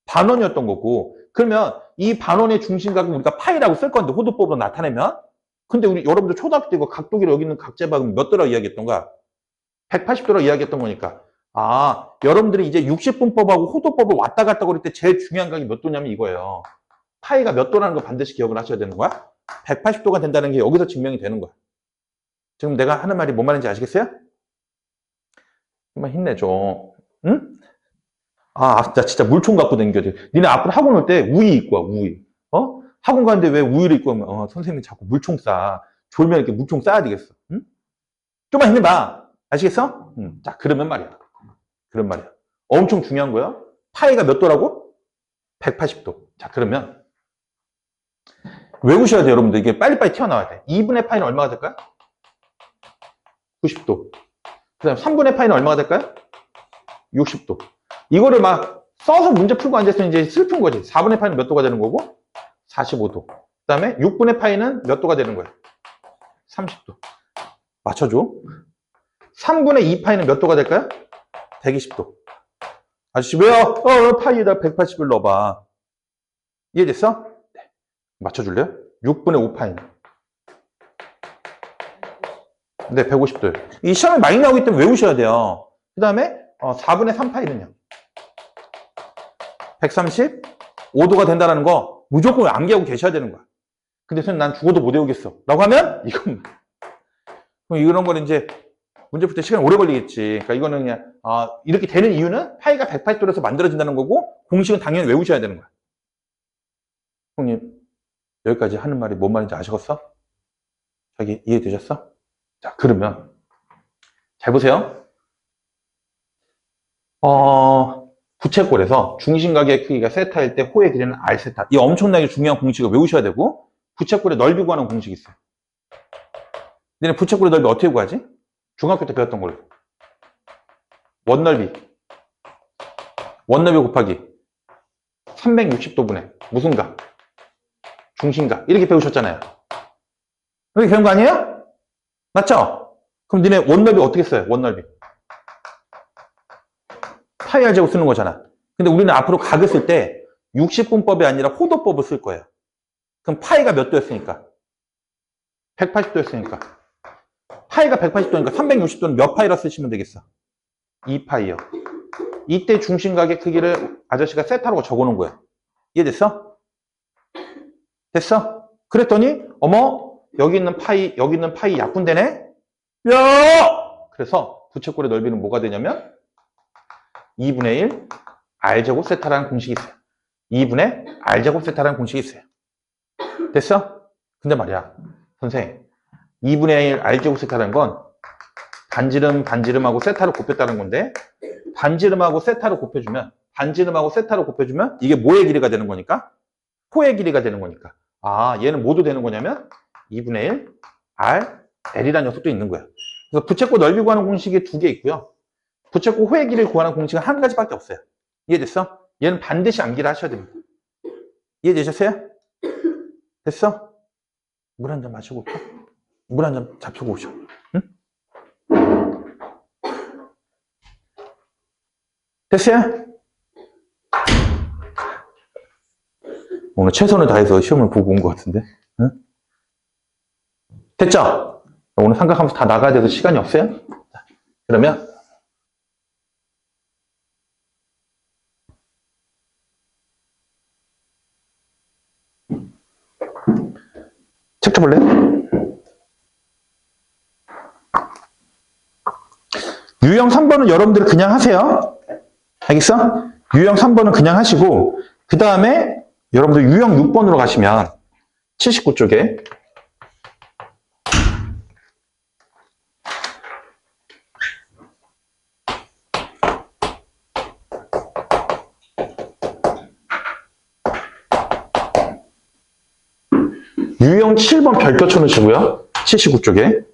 반원이었던 거고. 그러면 이 반원의 중심각은 우리가 파이라고 쓸 건데 호도법으로 나타내면 근데 우리 여러분들 초등학교 때 이거 각도기로 여기 있는 각제박은 몇 도라고 이야기했던 거야? 180도라고 이야기했던 거니까. 여러분들이 이제 60분법하고 호도법을 왔다 갔다 그럴 때 제일 중요한 각이 몇 도냐면 이거예요. 파이가 몇 도라는 거 반드시 기억을 하셔야 되는 거야. 180도가 된다는 게 여기서 증명이 되는 거야. 지금 내가 하는 말이 뭔 말인지 아시겠어요? 정말 힘내줘. 응? 진짜 물총 갖고 다녀야 돼. 니네 앞으로 학원 올 때 우유 입고 와, 우유. 학원 가는데 왜 우유를 입고 오면, 선생님이 자꾸 물총 쏴. 졸면 이렇게 물총 쏴야 되겠어. 응? 좀만 힘내봐. 아시겠어? 자, 그러면 말이야. 엄청 중요한 거야. 파이가 몇 도라고? 180도. 자, 그러면 외우셔야 돼요, 여러분들. 이게 빨리빨리 튀어나와야 돼. 2분의 파이는 얼마가 될까요? 90도. 그 다음 3분의 파이는 얼마가 될까요? 60도. 이거를 막 써서 문제 풀고 앉아서 이제 슬픈 거지. 4분의 파이는 몇 도가 되는 거고? 45도. 그 다음에 6분의 파이는 몇 도가 되는 거야? 30도. 맞춰줘. 3분의 2 파이는 몇 도가 될까요? 120도. 아저씨 왜요? 파이에다 180을 넣어봐. 이해됐어? 네. 맞춰줄래요? 6분의 5 파이는. 네, 150도예요. 이 시험에 많이 나오기 때문에 외우셔야 돼요. 그 다음에 4분의 3 파이는요. 135도가 된다는 거 무조건 암기하고 계셔야 되는 거야. 근데 선생님 난 죽어도 못 외우겠어. 라고 하면 이건 그럼 이런 거는 이제 문제 풀 때 시간이 오래 걸리겠지. 그러니까 이거는 그냥 이렇게 되는 이유는 파이가 180도에서 만들어진다는 거고 공식은 당연히 외우셔야 되는 거야. 형님 여기까지 하는 말이 뭔 말인지 아시겠어? 자기 이해되셨어? 자 그러면 잘 보세요. 부채꼴에서 중심각의 크기가 세타일 때 호의 길이는 r 세타. 이 엄청나게 중요한 공식을 외우셔야 되고 부채꼴의 넓이 구하는 공식이 있어요. 너네 부채꼴의 넓이 어떻게 구하지? 중학교 때 배웠던 걸로. 원넓이 곱하기 360도분의 무슨 각? 중심각. 이렇게 배우셨잖아요. 이렇게 배운 거 아니에요? 맞죠? 그럼 너네 원넓이 어떻게 써요? 원넓이. 파이 r 제곱 쓰는 거잖아. 근데 우리는 앞으로 각을 쓸 때 60분법이 아니라 호도법을 쓸 거예요. 그럼 파이가 몇 도였으니까? 180도였으니까. 파이가 180도니까 360도는 몇 파이라 쓰시면 되겠어? 2파이요. 이때 중심각의 크기를 아저씨가 세타라고 적어놓은 거야. 이해됐어? 됐어? 그랬더니 어머 여기 있는 파이 약분되네? 야! 그래서 부채꼴의 넓이는 뭐가 되냐면 2분의 1 R제곱 세타라는 공식이 있어요. 2분의 R제곱 세타라는 공식이 있어요. 됐어? 근데 말이야 선생님 2분의 1 R제곱 세타라는 건 반지름하고 세타를 곱했다는 건데 반지름하고 세타를 곱해주면 이게 뭐의 길이가 되는 거니까? 호의 길이가 되는 거니까 아 얘는 뭐도 되는 거냐면 2분의 1 R, L이라는 녀석도 있는 거야. 그래서 부채꼴 넓이 구하는 공식이 두 개 있고요. 부채꼴 호의 길이를 구하는 공식은 한 가지밖에 없어요. 이해됐어? 얘는 반드시 암기를 하셔야 됩니다. 이해되셨어요? 됐어? 물 한 잔 마시고 올까? 물 한 잔 잡수고 오셔. 응? 됐어요? 오늘 최선을 다해서 시험을 보고 온 것 같은데. 응? 됐죠? 오늘 삼각함수 다 나가야 돼서 시간이 없어요? 그러면 책 줘볼래? 유형 3번은 여러분들 그냥 하세요. 알겠어? 유형 3번은 그냥 하시고 그 다음에 여러분들 유형 6번으로 가시면 79쪽에 유형 7번 별표 쳐놓으시고요. 79쪽에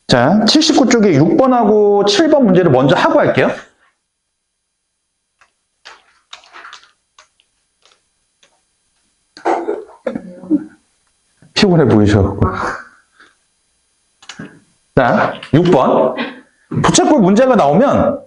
자, 79쪽에 6번하고 7번 문제를 먼저 하고 할게요. 피곤해 보이셔. 자, 6번. 부채꼴 문제가 나오면,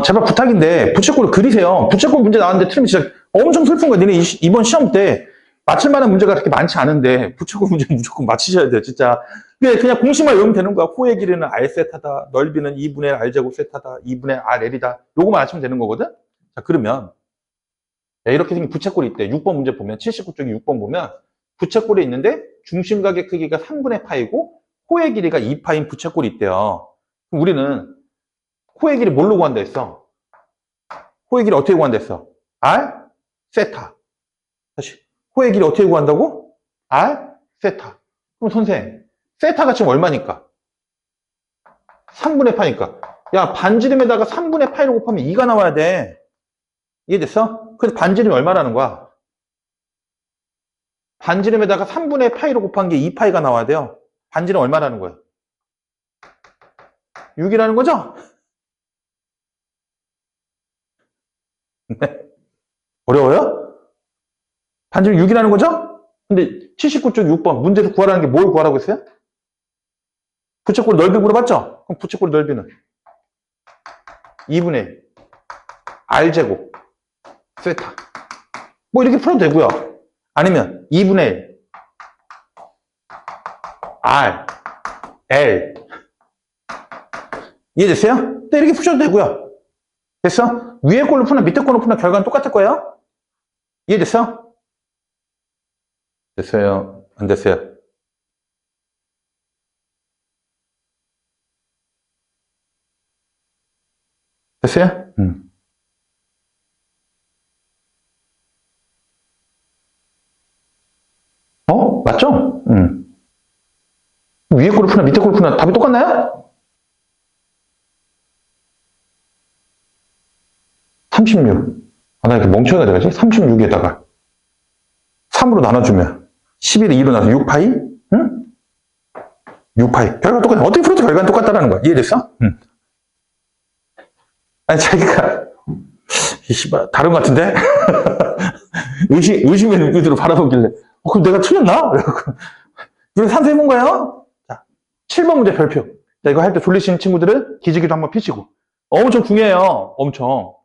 제발 부탁인데, 부채꼴을 그리세요. 부채꼴 문제 나왔는데 틀리면 진짜 엄청 슬픈 거야. 니네 이번 시험 때 맞힐 만한 문제가 그렇게 많지 않은데, 부채꼴 문제 무조건 맞히셔야 돼요, 진짜. 그냥 공식만 외우면 되는 거야. 호의 길이는 R 세타다, 넓이는 2분의 R 제곱 세타다, 2분의 RL이다. 요거만 맞추면 되는 거거든? 자, 그러면, 이렇게 생긴 부채꼴이 있대. 6번 문제 보면, 79쪽에 6번 보면, 부채꼴이 있는데, 중심각의 크기가 3분의 파이고, 호의 길이가 2파인 부채꼴이 있대요. 그럼 우리는 호의 길이 뭘로 구한다 했어? 호의 길이 어떻게 구한다 했어? R, 세타. 다시. 호의 길이 어떻게 구한다고? R, 세타. 그럼 선생, 세타가 지금 얼마니까? 3분의 파니까. 야, 반지름에다가 3분의 파이를 곱하면 2가 나와야 돼. 이해됐어? 그래서 반지름이 얼마라는 거야? 반지름에다가 3분의 파이를 곱한 게 2파이가 나와야 돼요. 반지름 얼마라는 거예요? 6이라는 거죠? 어려워요? 반지름 6이라는 거죠? 근데 79쪽 6번 문제에서 구하라는 게 뭘 구하라고 했어요? 부채꼴 넓이 물어봤죠? 그럼 부채꼴 넓이는 2분의 1 R제곱 세타 뭐 이렇게 풀어도 되고요. 아니면 2분의 1 R L 이해됐어요? 네, 이렇게 푸셔도 되고요. 됐어? 위에 꼴로 푸나 밑에 꼴로 푸나 결과는 똑같을 거예요. 이해됐어? 됐어요? 안 됐어요? 됐어요? 맞죠? 위에 꼴로 푸나 밑에 꼴로 푸나 답이 똑같나요? 36. 아, 나 이렇게 멍청이가 돼가지? 36에다가 3으로 나눠주면 11에 2로 나눠서 6파이? 응? 6파이. 결과가 똑같아. 어떻게 풀어도 결과는 똑같다는 거야. 이해됐어? 응. 아니, 자기가, 씨발, 다른 것 같은데? 의심의 눈빛으로 바라보길래, 그럼 내가 틀렸나? 이거 산수해본 거예요? 자, 7번 문제 별표. 자, 이거 할 때 졸리시는 친구들은 기지개도 한번 펴시고. 엄청 중요해요. 엄청.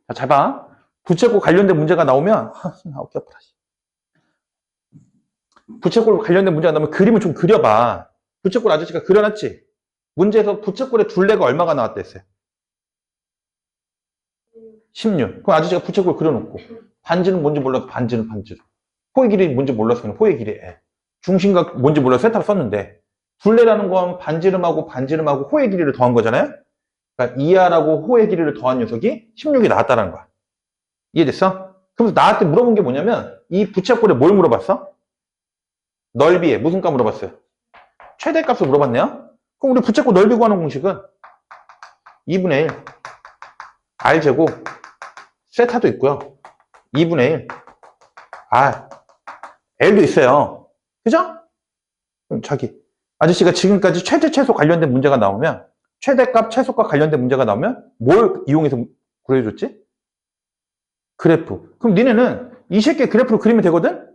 자, 잘 봐. 부채꼴 관련된 문제가 나오면, 어깨 아파라. 부채꼴 관련된 문제가 나오면 그림을 좀 그려봐. 부채꼴 아저씨가 그려놨지? 문제에서 부채꼴의 둘레가 얼마가 나왔다 했어요? 16. 그럼 아저씨가 부채꼴 그려놓고 반지는 뭔지 몰라서 반지는 반지로. 호의 길이 뭔지 몰라서 그냥 호의 길이 에. 중심각 뭔지 몰라서 세타로 썼는데 둘레라는 건 반지름하고 반지름하고 호의 길이를 더한 거잖아요? 그러니까 이하라고 호의 길이를 더한 녀석이 16이 나왔다는 거야. 이해됐어? 그래서 나한테 물어본 게 뭐냐면 이 부채꼴에 뭘 물어봤어? 넓이에 무슨 값 물어봤어요? 최대값을 물어봤네요? 그럼 우리 부채꼴 넓이 구하는 공식은 2분의 1 R제곱 세타도 있고요. 2분의 1 R L도 있어요. 그죠? 그럼 자기 아저씨가 지금까지 최대 최소 관련된 문제가 나오면 최대값 최소값 관련된 문제가 나오면 뭘 이용해서 구해줬지? 그래프. 그럼 니네는 이 새끼 그래프로 그리면 되거든?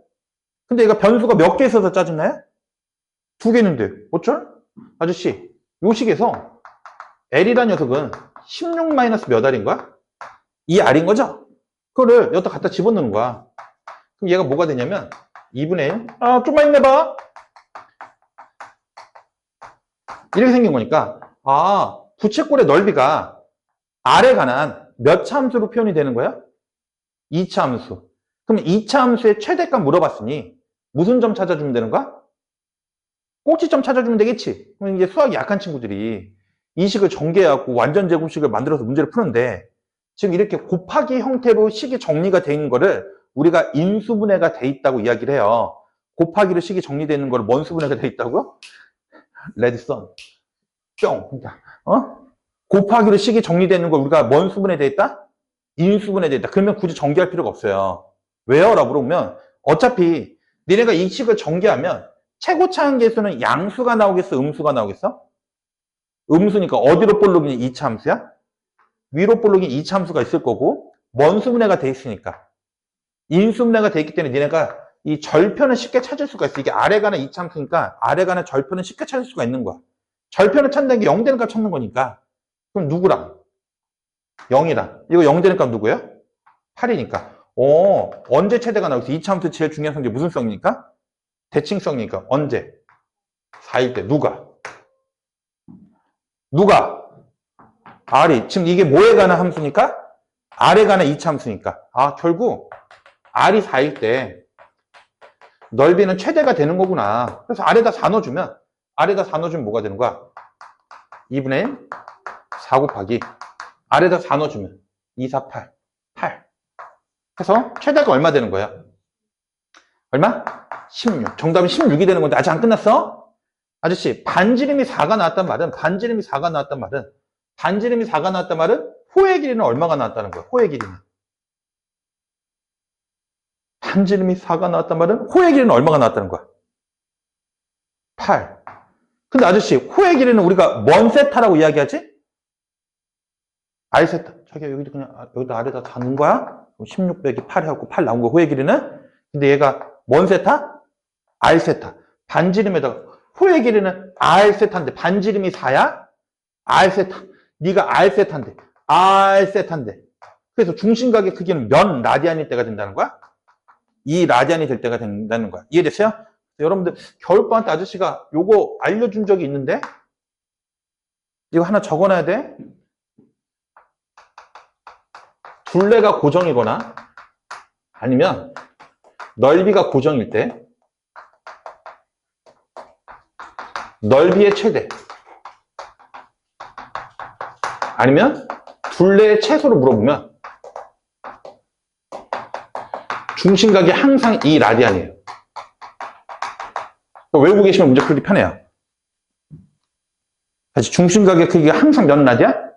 근데 얘가 변수가 몇 개 있어서 짜증나요? 2개 있는데 어쩔? 아저씨 요 식에서 L이라는 녀석은 16 마이너스 몇 R인 거야? 이 R인 거죠? 그거를 여기다 갖다 집어넣는 거야. 그럼 얘가 뭐가 되냐면 2분의 1 좀만 힘내봐. 이렇게 생긴 거니까 부채꼴의 넓이가 R에 관한 몇 차 함수로 표현이 되는 거야? 2차 함수. 그럼 2차 함수의 최대값 물어봤으니 무슨 점 찾아주면 되는 거야? 꼭지점 찾아주면 되겠지. 그럼 이제 수학이 약한 친구들이 이 식을 전개해갖고 완전 제곱식을 만들어서 문제를 푸는데 지금 이렇게 곱하기 형태로 식이 정리가 돼 있는 거를 우리가 인수분해가 돼 있다고 이야기를 해요. 곱하기로 식이 정리되어 있는 거를 뭔 수분해가 돼 있다고요? 레드선 뿅. 곱하기로 식이 정리되는 걸 우리가 뭔 수분해 돼 있다? 인수분해 돼 있다. 그러면 굳이 전개할 필요가 없어요. 왜요? 라고 물어보면 어차피 니네가 이 식을 전개하면 최고차 한계수는 양수가 나오겠어? 음수가 나오겠어? 음수니까 어디로 볼록이니 2차 함수야? 위로 볼록인 2차 함수가 있을 거고 뭔 수분해가 돼 있으니까 인수분해가 돼 있기 때문에 니네가 이 절편을 쉽게 찾을 수가 있어. 이게 아래 가는 2차 함수니까 아래 가는 절편을 쉽게 찾을 수가 있는 거야. 절편을 찾는 게 0 되는 값 찾는 거니까. 그럼 누구랑? 0이랑. 이거 0 되는 값 누구예요? 8이니까. 언제 최대가 나오겠어? 2차 함수 제일 중요한 성질 무슨 성이니까? 대칭성이니까. 언제? 4일 때. 누가? R이. 지금 이게 뭐에 관한 함수니까? R에 관한 2차 함수니까. 결국 R이 4일 때 넓이는 최대가 되는 거구나. 그래서 R에다 4 넣어주면 뭐가 되는 거야? 2분의 1, 4 곱하기 R에다 4 넣어주면 2, 4, 8. 그래서 최대가 얼마 되는 거야? 얼마? 16. 정답은 16이 되는 건데 아직 안 끝났어? 아저씨, 반지름이 4가 나왔단 말은 호의 길이는 얼마가 나왔다는 거야? 호의 길이는. 반지름이 4가 나왔단 말은 호의 길이는 얼마가 나왔다는 거야? 8. 근데 아저씨, 호의 길이는 우리가 뭔 세타라고 이야기하지? R 세타. 자기야, 여기도 그냥, 여기다 아래다 다 넣은 거야? 16 빼기 8 해갖고 8 나온 거, 호의 길이는? 근데 얘가 뭔 세타? R 세타. 반지름에다가, 호의 길이는 R 세타인데, 반지름이 4야? R 세타. 네가 R 세타인데, 그래서 중심각의 크기는 몇 라디안일 때가 된다는 거야? 2 라디안이 될 때가 된다는 거야. 이해됐어요? 여러분들 겨울방학 때 아저씨가 요거 알려준 적이 있는데 이거 하나 적어놔야 돼. 둘레가 고정이거나 아니면 넓이가 고정일 때 넓이의 최대 아니면 둘레의 최소를 물어보면 중심각이 항상 2 라디안이에요. 외우고 계시면 문제 풀기 편해요. 다시 중심각의 크기가 항상 몇 라디안?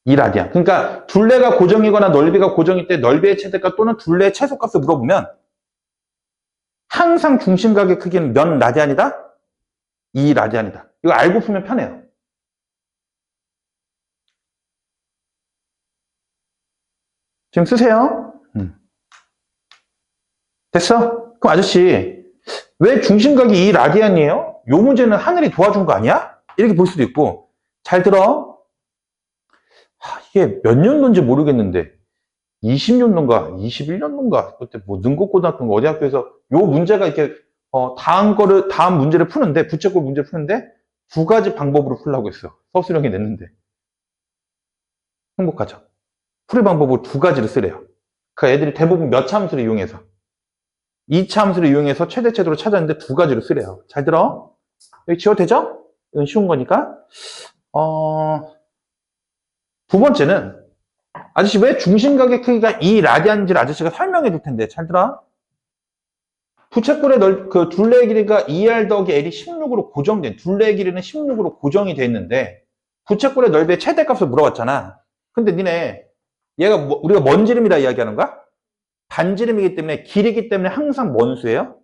2 라디안. 그러니까 둘레가 고정이거나 넓이가 고정일 때 넓이의 최대값 또는 둘레의 최소값을 물어보면 항상 중심각의 크기는 몇 라디안이다? 2 라디안이다. 이거 알고 풀면 편해요. 지금 쓰세요. 됐어? 그럼 아저씨 왜 중심각이 2 라디안이에요? 요 문제는 하늘이 도와준 거 아니야? 이렇게 볼 수도 있고 잘 들어. 이게 몇 년도인지 모르겠는데 20년도인가 21년도인가 그때 뭐 능곡고등학교인가 어디 학교에서 요 문제가 이렇게 다음 문제를 푸는데, 부채꼴 문제를 푸는데, 두 가지 방법으로 풀라고 했어. 서술형이 냈는데. 행복하죠? 풀이 방법을 두 가지를 쓰래요. 그 애들이 대부분 몇 차 함수를 이용해서? 2차 함수를 이용해서 최대체도를 찾았는데 두 가지를 쓰래요. 잘 들어? 여기 지워도 되죠? 이건 쉬운 거니까. 두 번째는, 아저씨 왜 중심각의 크기가 2라디안인지를 아저씨가 설명해 줄 텐데, 잘 들어? 부채꼴의 그 둘레의 길이가 2R 더하기 L이 16으로 고정된, 둘레의 길이는 16으로 고정이 돼 있는데, 부채꼴의 넓이의 최대값을 물어봤잖아. 근데 니네, 얘가 우리가 뭔 지름이라 이야기하는 거야? 반지름이기 때문에, 길이기 때문에 항상 뭔 수예요?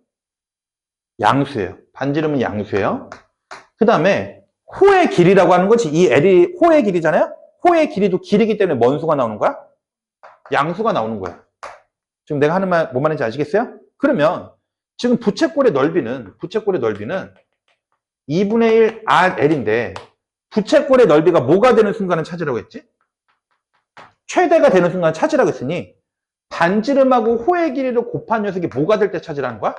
양수예요. 반지름은 양수예요. 그 다음에, 호의 길이라고 하는 거지. 이 L이 호의 길이잖아요? 호의 길이도 길이기 때문에 뭔 수가 나오는 거야? 양수가 나오는 거야. 지금 내가 하는 말, 뭔 말인지 아시겠어요? 그러면, 지금 부채꼴의 넓이는 2분의 1 RL인데, 부채꼴의 넓이가 뭐가 되는 순간을 찾으라고 했지? 최대가 되는 순간을 찾으라고 했으니, 반지름하고 호의 길이를 곱한 녀석이 뭐가 될 때 찾으라는 거야?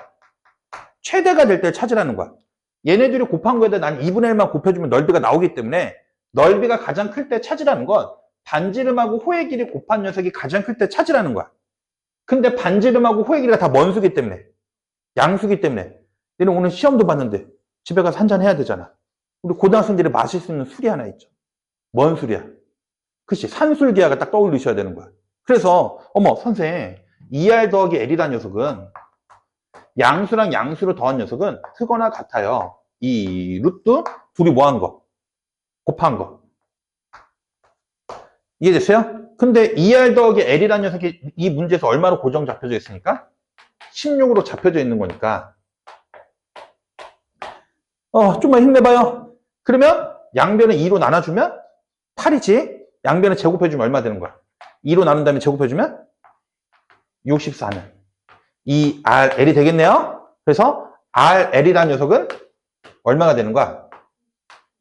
최대가 될 때 찾으라는 거야. 얘네들이 곱한 거에다 난 2분의 1만 곱해주면 넓이가 나오기 때문에 넓이가 가장 클 때 찾으라는 건 반지름하고 호의 길이 곱한 녀석이 가장 클 때 찾으라는 거야. 근데 반지름하고 호의 길이가 다 뭔 수기 때문에? 양수기 때문에. 얘는 오늘 시험도 봤는데 집에 가서 한잔 해야 되잖아. 우리 고등학생들이 마실 수 있는 술이 하나 있죠. 뭔 술이야? 그치, 산술기하가 딱 떠올리셔야 되는 거야. 그래서 어머 선생, 2R 더하기 L이라는 녀석은 양수랑 양수를 더한 녀석은 크거나 같아요. 이 루트 둘이 뭐 한 거? 곱한 거. 이해됐어요? 근데 2R 더하기 L이라는 녀석이 이 문제에서 얼마로 고정 잡혀져 있으니까? 16으로 잡혀져 있는 거니까. 좀만 힘내봐요. 그러면 양변을 2로 나눠주면 8이지? 양변을 제곱해주면 얼마 되는 거야? 2로 나눈 다음에 제곱해주면 64는 2RL이 되겠네요? 그래서 RL이라는 녀석은 얼마가 되는 거야?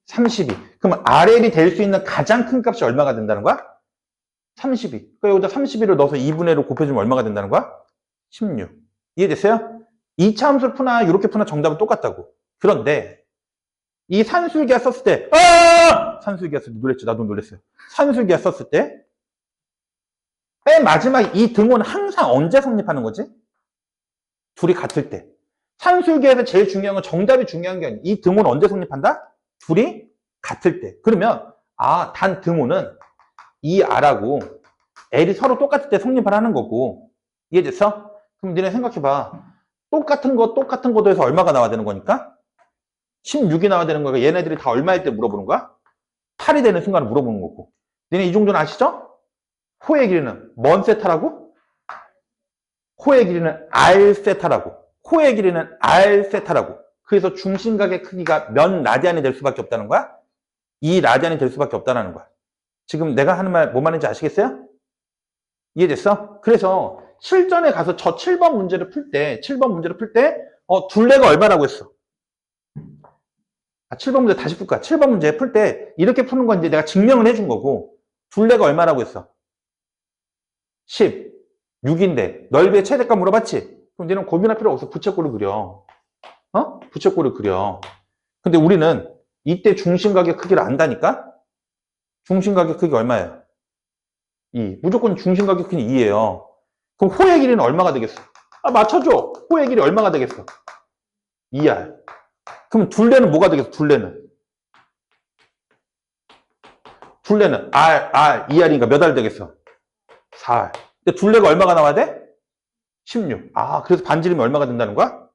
32. 그럼 RL이 될 수 있는 가장 큰 값이 얼마가 된다는 거야? 32. 그러니까 여기다 32를 넣어서 2분의 1로 곱해주면 얼마가 된다는 거야? 16. 이해됐어요? 2차 함수를 푸나 이렇게 푸나 정답은 똑같다고. 그런데 이 산술기하 썼을 때 산술기하 썼을 때 놀랬죠? 나도 놀랬어요. 산술기하 썼을 때 맨 마지막 이 등호는 항상 언제 성립하는 거지? 둘이 같을 때. 산술기에서 제일 중요한 건 정답이 중요한 게 아니에요. 이 등호는 언제 성립한다? 둘이 같을 때. 그러면 단 등호는 이 R하고 L이 서로 똑같을 때 성립을 하는 거고. 이해됐어? 그럼 너네 생각해봐. 똑같은 거 더해서 얼마가 나와야 되는 거니까? 16이 나와야 되는 거니까 얘네들이 다 얼마일 때 물어보는 거야? 8이 되는 순간을 물어보는 거고. 너네 이 정도는 아시죠? 호의 길이는 뭔 세타라고? 호의 길이는 R 세타라고. 호의 길이는 R 세타라고. 그래서 중심각의 크기가 몇 라디안이 될 수밖에 없다는 거야? 2 라디안이 될 수밖에 없다는 거야. 지금 내가 하는 말 뭔 말인지 아시겠어요? 이해됐어? 그래서 실전에 가서 저 7번 문제를 풀 때, 둘레가 얼마라고 했어? 7번 문제 다시 풀까? 7번 문제 풀 때 이렇게 푸는 건 이제 내가 증명을 해준 거고, 둘레가 얼마라고 했어? 10, 6인데 넓이의 최대값 물어봤지? 그럼 얘는 고민할 필요 없어. 부채꼴을 그려. 부채꼴을 그려. 근데 우리는 이때 중심각의 크기를 안다니까? 중심각의 크기가 얼마예요? 2. 무조건 중심각의 크기는 2예요. 그럼 호의 길이는 얼마가 되겠어? 맞춰줘. 호의 길이 얼마가 되겠어? 2R. 그럼 둘레는 뭐가 되겠어? 둘레는 R, 2R이니까 몇 R 되겠어? 4R. 근데 둘레가 얼마가 나와야 돼? 16. 그래서 반지름이 얼마가 된다는 거야?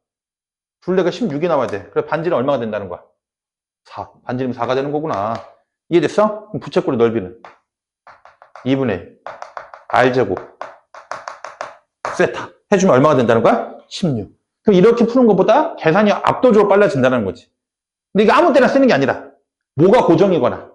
둘레가 16이 나와야 돼. 그래서 반지름 얼마가 된다는 거야? 4. 반지름 4가 되는 거구나. 이해됐어? 그럼 부채꼴의 넓이는 2분의 1. R제곱. 세타. 해주면 얼마가 된다는 거야? 16. 그럼 이렇게 푸는 것보다 계산이 압도적으로 빨라진다는 거지. 근데 이게 아무 때나 쓰는 게 아니라, 뭐가 고정이거나,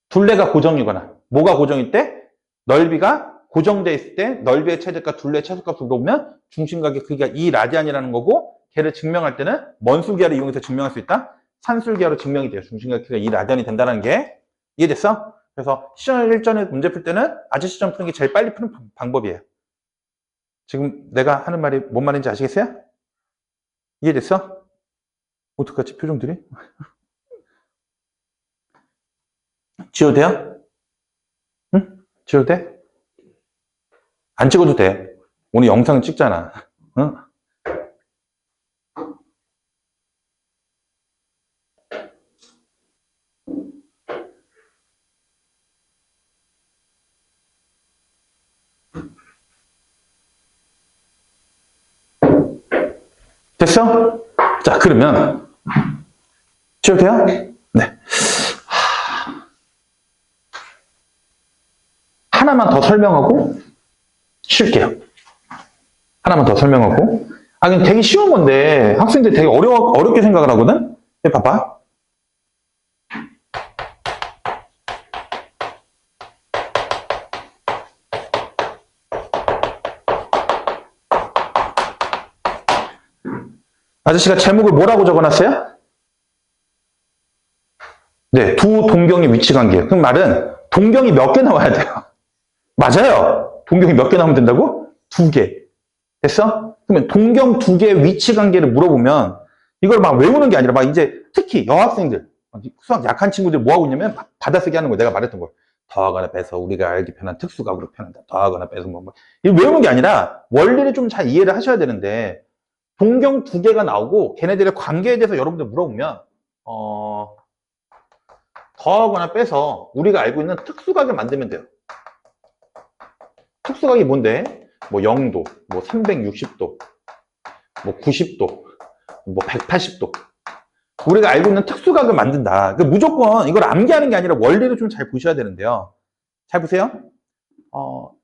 둘레가 고정이거나, 뭐가 고정일 때? 넓이가 고정되어 있을 때 넓이의 최대값, 둘레의 최소값을 물어보면 중심각의 크기가 2라디안이라는 거고, 걔를 증명할 때는 뭔 술기하를 이용해서 증명할 수 있다? 산술기하로 증명이 돼요. 중심각의 크기가 2라디안이 된다는 게. 이해됐어? 그래서 시험 일전에 문제 풀 때는 아재 시점 푸는 게 제일 빨리 푸는 방법이에요. 지금 내가 하는 말이 뭔 말인지 아시겠어요? 이해됐어? 어떡하지, 표정들이? 지워도 돼요? 응? 지워도 돼? 안 찍어도 돼. 오늘 영상 찍잖아. 응? 됐어? 자, 그러면 지워도 돼요? 네. 하나만 더 설명하고 쉴게요. 하나만 더 설명하고. 아, 그냥 되게 쉬운 건데 학생들 되게 어렵게 생각을 하거든? 봐봐. 아저씨가 제목을 뭐라고 적어놨어요? 네, 두 동경의 위치 관계. 그 말은 동경이 몇 개 나와야 돼요. 맞아요. 동경이 몇 개 나오면 된다고? 2개. 됐어? 그러면 동경 2개의 위치 관계를 물어보면 이걸 막 외우는 게 아니라 막 이제 특히 여학생들, 수학 약한 친구들 뭐 하고 있냐면 받아쓰기 하는 거. 내가 말했던 거. 더하거나 빼서 우리가 알기 편한 특수각으로 표현한다. 더하거나 빼서 뭐. 이거 외우는 게 아니라 원리를 좀 잘 이해를 하셔야 되는데 동경 2개가 나오고 걔네들의 관계에 대해서 여러분들 물어보면 더하거나 빼서 우리가 알고 있는 특수각을 만들면 돼요. 특수각이 뭔데? 뭐 0도, 뭐 360도, 뭐 90도, 뭐 180도. 우리가 알고 있는 특수각을 만든다. 무조건 이걸 암기하는 게 아니라 원리를 좀 잘 보셔야 되는데요. 잘 보세요.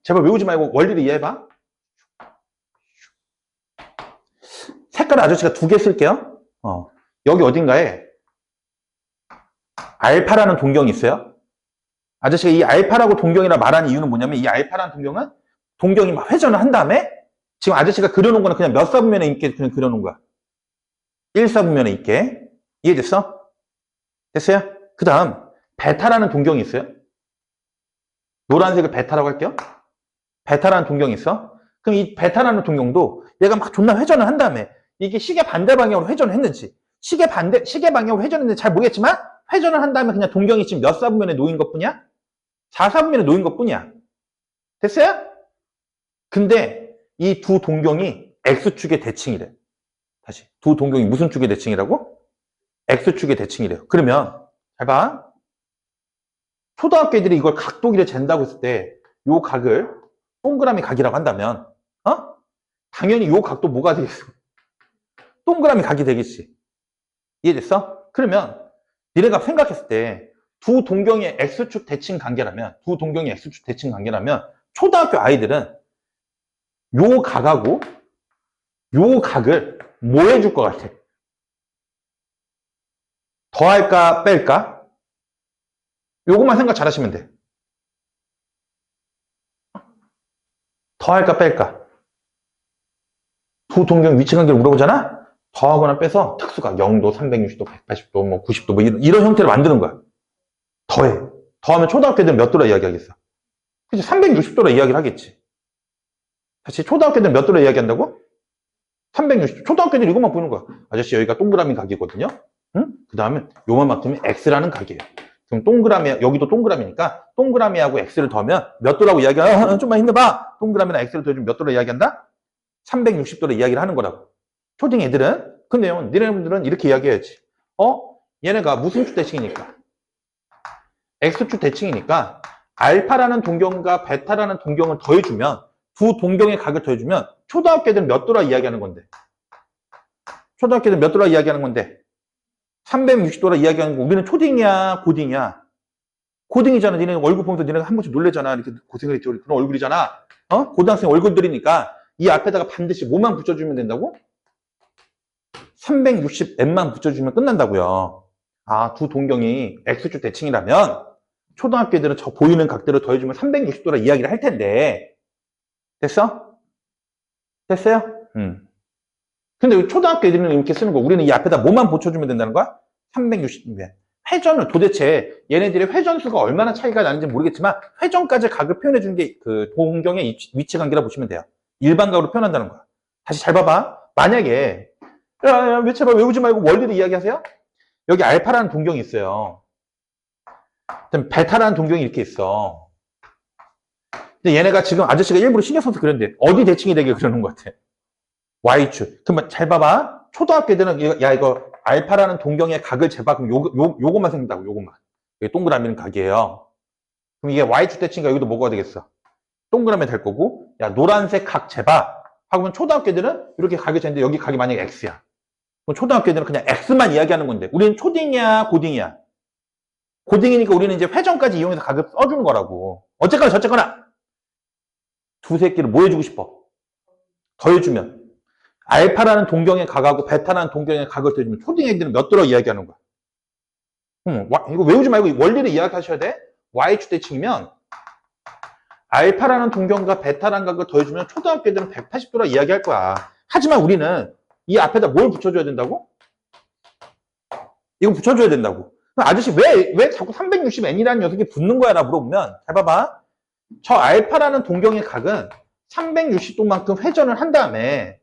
제발 외우지 말고 원리를 이해해봐. 색깔 아저씨가 2개 쓸게요. 여기 어딘가에 알파라는 동경이 있어요. 아저씨가 이 알파라고 동경이라 말하는 이유는 뭐냐면 이 알파라는 동경은 동경이 막 회전을 한 다음에 지금 아저씨가 그려놓은 거는 그냥 몇 사분면에 있게 그냥 그려놓은 거야. 1사분면에 있게. 이해됐어? 됐어요? 그 다음 베타라는 동경이 있어요. 노란색을 베타라고 할게요. 베타라는 동경이 있어. 그럼 이 베타라는 동경도 얘가 막 존나 회전을 한 다음에 이게 시계 반대 방향으로 회전을 했는지 시계 방향으로 회전했는지 잘 모르겠지만 회전을 한 다음에 그냥 동경이 지금 몇 사분면에 놓인 것 뿐이야? 4사분면에 놓인 것 뿐이야. 됐어요? 근데 이 두 동경이 X축의 대칭이래. 다시. 두 동경이 무슨 축의 대칭이라고? X축의 대칭이래요. 그러면 잘 봐. 초등학교 애들이 이걸 각도기를 잰다고 했을 때 요 각을 동그라미 각이라고 한다면 당연히 요 각도 뭐가 되겠어? 동그라미 각이 되겠지. 이해됐어? 그러면 니네가 생각했을 때 두 동경의 X축 대칭 관계라면 초등학교 아이들은 요 각하고 요 각을 뭐 해줄 것 같아? 더할까 뺄까? 요것만 생각 잘 하시면 돼. 더할까 뺄까? 두 동경 위치 관계를 물어보잖아? 더하거나 빼서 특수각 0도, 360도, 180도, 뭐 90도 뭐 이런 형태를 만드는 거야. 더해. 더하면 초등학교 애들은 몇 도라 이야기하겠어? 그치? 360도라 이야기를 하겠지. 다시 초등학교 애들은 몇 도라 이야기한다고? 360도. 초등학교 애들은 이것만 보는 거야. 아저씨 여기가 동그라미 각이거든요. 응? 그 다음에 요만큼이 X라는 각이에요. 그럼 동그라미, 여기도 동그라미니까 동그라미하고 X를 더하면 몇 도라고 이야기하 좀만 힘내봐. 동그라미나 X를 더해주면 몇 도라 이야기한다? 360도로 이야기를 하는 거라고. 초딩 애들은, 근데요, 니네분들은 이렇게 이야기해야지. 얘네가 무슨 축 대칭이니까? X축 대칭이니까 알파라는 동경과 베타라는 동경을 더해주면 두 동경의 각을 더해주면 초등학교 애들은 몇 도라 이야기하는 건데? 초등학교 애들은 몇 도라 이야기하는 건데? 360도라 이야기하는 거. 우리는 초딩이야, 고딩이야? 고딩이잖아. 니네 얼굴 보면서 니네가 한 번씩 놀래잖아. 이렇게 고생을 했지. 그런 얼굴이잖아. 고등학생 얼굴들이니까 이 앞에다가 반드시 뭐만 붙여주면 된다고? 360N만 붙여주면 끝난다고요. 아, 두 동경이 X축 대칭이라면 초등학교 애들은 저 보이는 각도를 더해주면 360도라 이야기를 할 텐데. 됐어? 됐어요? 근데 초등학교 애들은 이렇게 쓰는 거. 우리는 이 앞에다 뭐만 붙여주면 된다는 거야? 360도. 회전을 도대체 얘네들의 회전수가 얼마나 차이가 나는지 모르겠지만 회전까지 각을 표현해 주는 게 그 동경의 위치 관계라 보시면 돼요. 일반각으로 표현한다는 거야. 다시 잘 봐봐. 만약에 야, 제발 외우지 말고 원리를 이야기하세요. 여기 알파라는 동경이 있어요. 베타라는 동경이 이렇게 있어. 근데 얘네가 지금 아저씨가 일부러 신경 써서 그랬는데 어디 대칭이 되게 그러는 것 같아. Y축. 그러면 잘 봐봐. 초등학교 애들은 야 이거 알파라는 동경의 각을 재봐. 그럼 요것만 생긴다고. 요것만. 이게 동그라미는 각이에요. 그럼 이게 Y축 대칭이니까 여기도 뭐가 되겠어? 동그라미 될 거고, 야 노란색 각 재봐. 하고면 초등학교 애들은 이렇게 각이 재는데 여기 각이 만약에 X야. 그럼 초등학교 애들은 그냥 X만 이야기하는 건데 우리는 초딩이야 고딩이야? 고딩이니까 우리는 이제 회전까지 이용해서 각을 써주는 거라고. 어쨌거나 저쨌거나 두 새끼를 뭐 해주고 싶어? 더해주면 알파라는 동경의 각하고 베타라는 동경의 각을 더해주면 초딩 애들은 몇 들어 이야기하는 거야. 이거 외우지 말고 원리를 이야기하셔야 돼. Y축 대칭이면 알파라는 동경과 베타라는 각을 더해주면 초등학교 애들은 180도라 이야기할 거야. 하지만 우리는 이 앞에다 뭘 붙여줘야 된다고? 이거 붙여줘야 된다고. 아저씨 왜 자꾸 360n이라는 녀석이 붙는 거야? 라고 물어보면 잘 봐봐. 저 알파라는 동경의 각은 360도만큼 회전을 한 다음에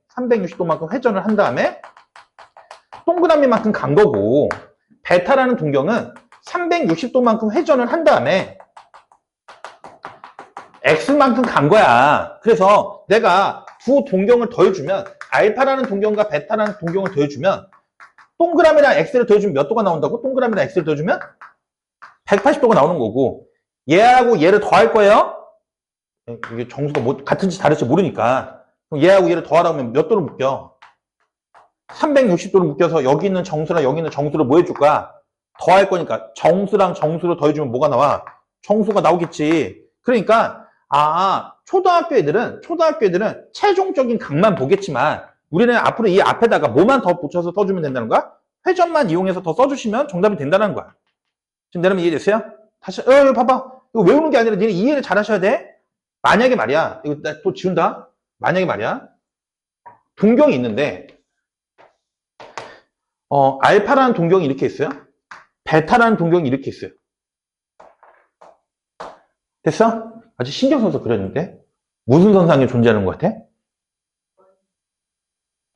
동그라미만큼 간 거고, 베타라는 동경은 360도만큼 회전을 한 다음에 X만큼 간 거야. 그래서 내가 두 동경을 더해주면 알파라는 동경과 베타라는 동경을 더해주면 동그라미랑 X를 더해주면 몇 도가 나온다고? 동그라미랑 X를 더해주면 180도가 나오는 거고, 얘하고 얘를 더할 거예요. 이게 정수가 같은지 다를지 모르니까. 그럼 얘하고 얘를 더하라고 하면 몇 도를 묶여? 360도를 묶여서 여기 있는 정수랑 여기 있는 정수를 뭐 해줄 거야? 더할 거니까 정수랑 정수를 더해주면 뭐가 나와? 정수가 나오겠지. 그러니까 초등학교 애들은 최종적인 각만 보겠지만 우리는 앞으로 이 앞에다가 뭐만 더 붙여서 써주면 된다는 거야? 회전만 이용해서 더 써주시면 정답이 된다는 거야. 지금 여러분 이해됐어요? 다시 봐봐. 이거 외우는 게 아니라 니네 이해를 잘 하셔야 돼. 만약에 말이야, 이거 나 또 지운다. 만약에 말이야, 동경이 있는데 알파라는 동경이 이렇게 있어요. 베타라는 동경이 이렇게 있어요. 됐어? 아주 신경 써서 그렸는데 무슨 선상에 존재하는 것 같아?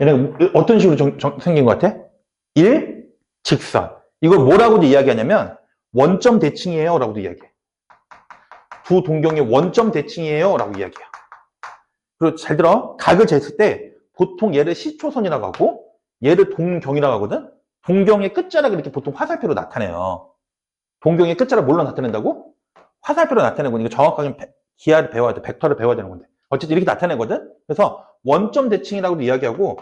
얘네가 어떤 식으로 생긴 것 같아? 일직선. 이걸 뭐라고도 이야기하냐면 원점 대칭이에요 라고도 이야기해. 두 동경의 원점 대칭이에요 라고 이야기해요. 그리고 잘 들어. 각을 쟀을 때 보통 얘를 시초선이라고 하고 얘를 동경이라고 하거든. 동경의 끝자락을 이렇게 보통 화살표로 나타내요. 동경의 끝자락 뭘로 나타낸다고? 화살표로 나타내고, 이거 정확하게 기하를 배워야 돼. 벡터를 배워야 되는 건데. 어쨌든 이렇게 나타내거든. 그래서 원점 대칭이라고도 이야기하고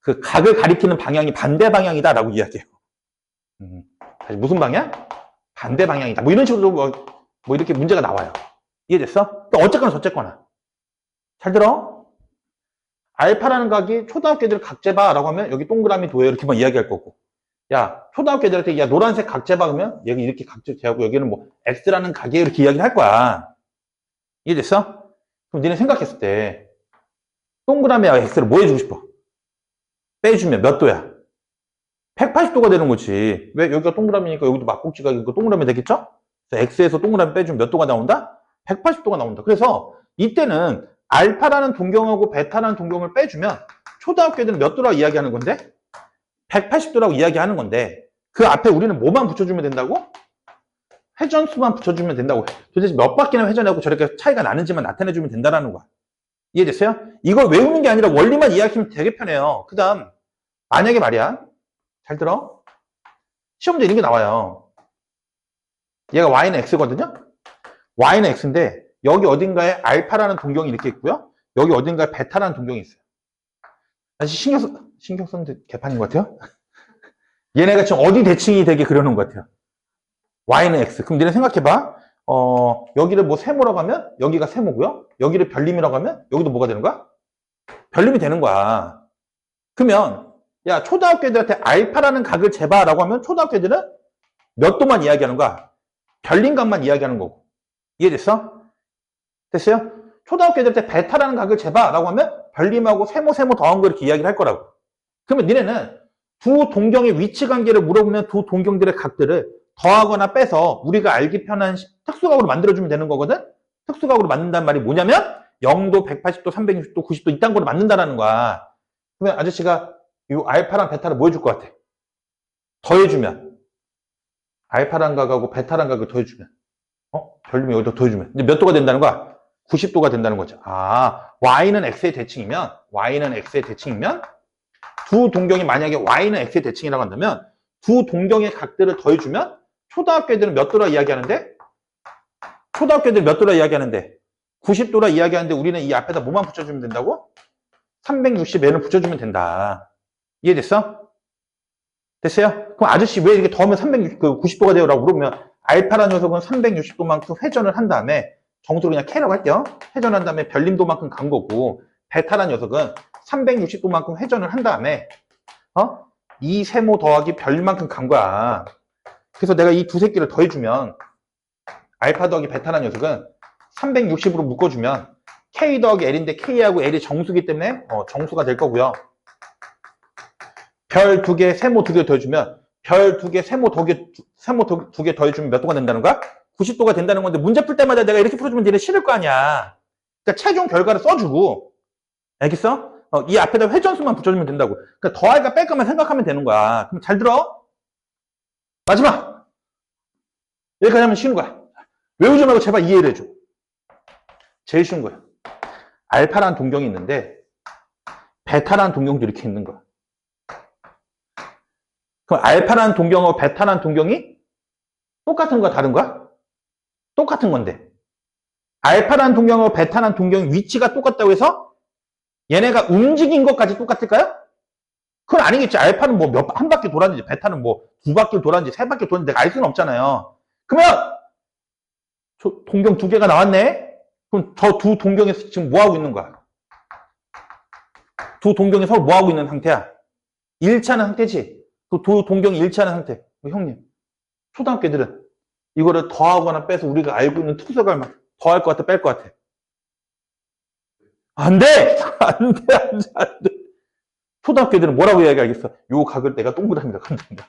그 각을 가리키는 방향이 반대 방향이다라고 이야기해요. 다시 무슨 방향? 반대 방향이다. 뭐 이런 식으로 뭐 이렇게 문제가 나와요. 이해됐어? 어쨌거나 저쨌거나. 잘 들어. 알파라는 각이 초등학교 애들 각 재봐라고 하면 여기 동그라미 도예요 이렇게만 이야기할 거고, 야 초등학교 애들한테 야 노란색 각 재봐 그러면 여기 이렇게 각 재하고 여기는 뭐 X라는 각이에요 이렇게 이야기를 할 거야. 이해됐어? 그럼 니네 생각했을 때 동그라미와 X를 뭐 해주고 싶어? 빼주면 몇 도야? 180도가 되는 거지. 왜? 여기가 동그라미니까 여기도 막국지가 동그라미 되겠죠? 그래서 X에서 동그라미 빼주면 몇 도가 나온다? 180도가 나온다. 그래서 이때는 알파라는 동경하고 베타라는 동경을 빼주면 초등학교 애들은 몇 도라고 이야기하는 건데? 180도라고 이야기하는 건데, 그 앞에 우리는 뭐만 붙여주면 된다고? 회전수만 붙여주면 된다고. 도대체 몇 바퀴나 회전하고 저렇게 차이가 나는지만 나타내주면 된다는 거야. 이해됐어요? 이걸 외우는 게 아니라 원리만 이야기하면 되게 편해요. 그 다음 만약에 말이야, 잘 들어. 시험도 이런 게 나와요. 얘가 y는 x거든요. y는 x인데 여기 어딘가에 알파라는 동경이 이렇게 있고요. 여기 어딘가에 베타라는 동경이 있어요. 다시 신경 쓰는 개판인 것 같아요. 얘네가 지금 어디 대칭이 되게 그려놓은 것 같아요. y는 x. 그럼 니네 생각해봐. 여기를 뭐 세모라고 하면 여기가 세모고요. 여기를 별림이라고 하면 여기도 뭐가 되는 거야? 별림이 되는 거야. 그러면 야 초등학교 애들한테 알파라는 각을 재봐라고 하면 초등학교 애들은 몇 도만 이야기하는 거야? 별림각만 이야기하는 거고. 이해됐어? 됐어요? 초등학교 애들한테 베타라는 각을 재봐라고 하면 별림하고 세모 더한 거 이렇게 이야기를 할 거라고. 그러면 니네는 두 동경의 위치 관계를 물어보면 두 동경들의 각들을 더하거나 빼서 우리가 알기 편한 특수각으로 만들어주면 되는 거거든? 특수각으로 만든다는 말이 뭐냐면 0도, 180도, 360도, 90도 이딴 거로 만든다는 거야. 그러면 아저씨가 이 알파랑 베타를 뭐 해줄 것 같아? 더해주면. 알파랑 각하고 베타랑 각을 더해주면. 별림이 여기다 더해주면. 이제 몇 도가 된다는 거야? 90도가 된다는 거죠. y는 x의 대칭이면, 두 동경이 만약에 y는 x의 대칭이라고 한다면, 두 동경의 각들을 더해주면, 초등학교 애들은 몇 도라 이야기하는데? 90도라 이야기하는데, 우리는 이 앞에다 뭐만 붙여주면 된다고? 360n을 붙여주면 된다. 이해됐어? 됐어요? 그럼 아저씨 왜 이렇게 더하면 90도가 돼요? 라고 물으면, 알파라는 녀석은 360도만큼 회전을 한 다음에, 정수로 그냥 K라고 할게요. 회전한 다음에 별림도만큼 간 거고, 베타라는 녀석은 360도만큼 회전을 한 다음에, 이 세모 더하기 별만큼 간 거야. 그래서 내가 이 두 새끼를 더해주면, 알파 더하기 베타라는 녀석은 360으로 묶어주면, K 더하기 L인데 K하고 L이 정수기 때문에, 정수가 될 거고요. 별 두 개, 세모 두 개 더해주면, 별 두 개, 세모 두 개 더해주면 몇 도가 된다는 거야? 90도가 된다는 건데, 문제 풀 때마다 내가 이렇게 풀어주면 니네 싫을 거 아니야. 그러니까 최종 결과를 써주고, 알겠어? 이 앞에다 회전수만 붙여주면 된다고. 그러니까 더할까 뺄까만 생각하면 되는 거야. 그럼 잘 들어. 마지막. 여기까지 하면 쉬운 거야. 외우지 말고 제발 이해를 해줘. 제일 쉬운 거야. 알파라는 동경이 있는데, 베타라는 동경도 이렇게 있는 거야. 그럼 알파라는 동경하고 베타라는 동경이 똑같은 거야, 다른 거야? 똑같은 건데. 알파라는 동경하고 베타라는 동경의 위치가 똑같다고 해서 얘네가 움직인 것까지 똑같을까요? 그건 아니겠지. 알파는 뭐 한 바퀴 돌았는지, 베타는 뭐 두 바퀴 돌았는지, 세 바퀴 돌았는지 내가 알 수는 없잖아요. 그러면 동경 두 개가 나왔네? 그럼 저 두 동경에서 지금 뭐 하고 있는 거야? 두 동경이 서로 뭐 하고 있는 상태야? 일치하는 상태지. 그 두 동경이 일치하는 상태. 형님, 초등학교 애들은 이거를 더하거나 빼서 우리가 알고 있는 특수각을 막 더할 것 같아, 뺄 것 같아? 안 돼! 안 돼. 초등학교 애들은 뭐라고 이야기하겠어? 요 각을 내가 동그라미라고 한단다.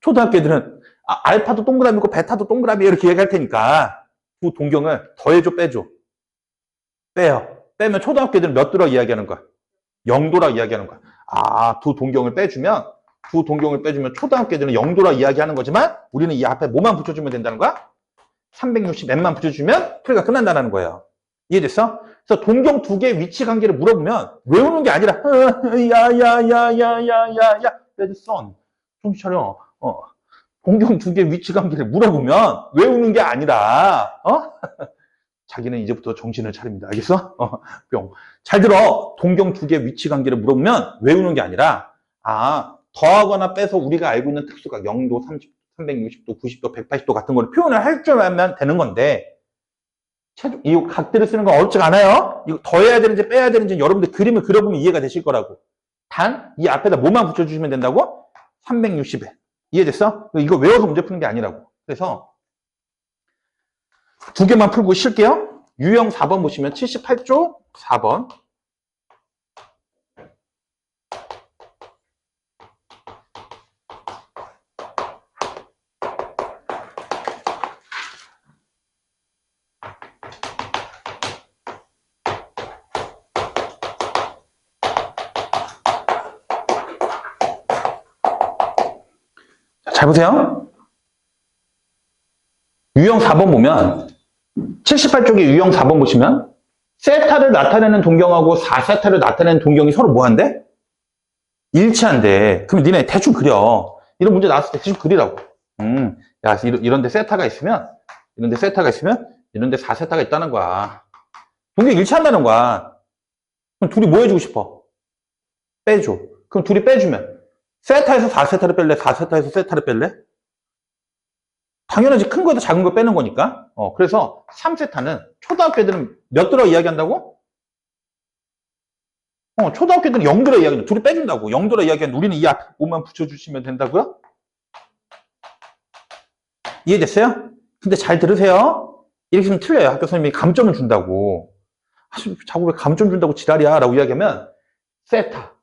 초등학교 애들은 알파도 동그라미고 베타도 동그라미 이렇게 얘기할 테니까 두 동경을 더해줘, 빼줘? 빼요. 빼면 초등학교 애들은 몇 도라고 이야기하는 거야? 0도라고 이야기하는 거야. 두 동경을 빼주면 초등학교 애들은 0도라고 이야기하는 거지만 우리는 이 앞에 뭐만 붙여주면 된다는 거야? 360n만 붙여주면 풀이가 끝난다는 거예요. 이해됐어? 그래서 동경 두 개의 위치 관계를 물어보면 외우는 게 아니라 야야야야야야야 레드선 정신 차려. 동경 두 개의 위치 관계를 물어보면 외우는 게 아니라 자기는 이제부터 정신을 차립니다. 알겠어? 뿅. 잘 들어. 동경 두 개의 위치 관계를 물어보면 외우는 게 아니라 더하거나 빼서 우리가 알고 있는 특수각 0도, 30, 360도, 90도, 180도 같은 거를 표현을 할 줄 알면 되는 건데 이 각들을 쓰는 건 어렵지가 않아요. 이거 더해야 되는지 빼야 되는지 여러분들 그림을 그려보면 이해가 되실 거라고. 단 이 앞에다 뭐만 붙여주시면 된다고? 360에. 이해됐어? 이거 외워서 문제 푸는 게 아니라고. 그래서 두 개만 풀고 쉴게요. 유형 4번 보시면 78조 4번. 잘 보세요. 유형 4번 보면 78쪽의 유형 4번 보시면 세타를 나타내는 동경하고 4세타를 나타내는 동경이 서로 뭐한대? 일치한대. 그럼 니네 대충 그려. 이런 문제 나왔을 때 대충 그리라고. 야, 이런데 세타가 있으면 이런데 4세타가 있다는 거야. 동경이 일치한다는 거야. 그럼 둘이 뭐 해주고 싶어? 빼줘. 그럼 둘이 빼주면 세타에서 4세타를 뺄래? 4세타에서 세타를 뺄래? 당연하지. 큰 거에서 작은 거 빼는 거니까. 그래서 3세타는 초등학교 애들은 몇 도라고 이야기한다고? 초등학교 애들은 0도라고 이야기한다. 둘이 빼준다고. 0도라고 이야기하는데 우리는 이 앞에 5만 붙여주시면 된다고요? 이해됐어요? 근데 잘 들으세요. 이렇게 하면 틀려요. 학교 선생님이 감점을 준다고. 자꾸 왜 감점 준다고 지랄이야? 라고 이야기하면 세타.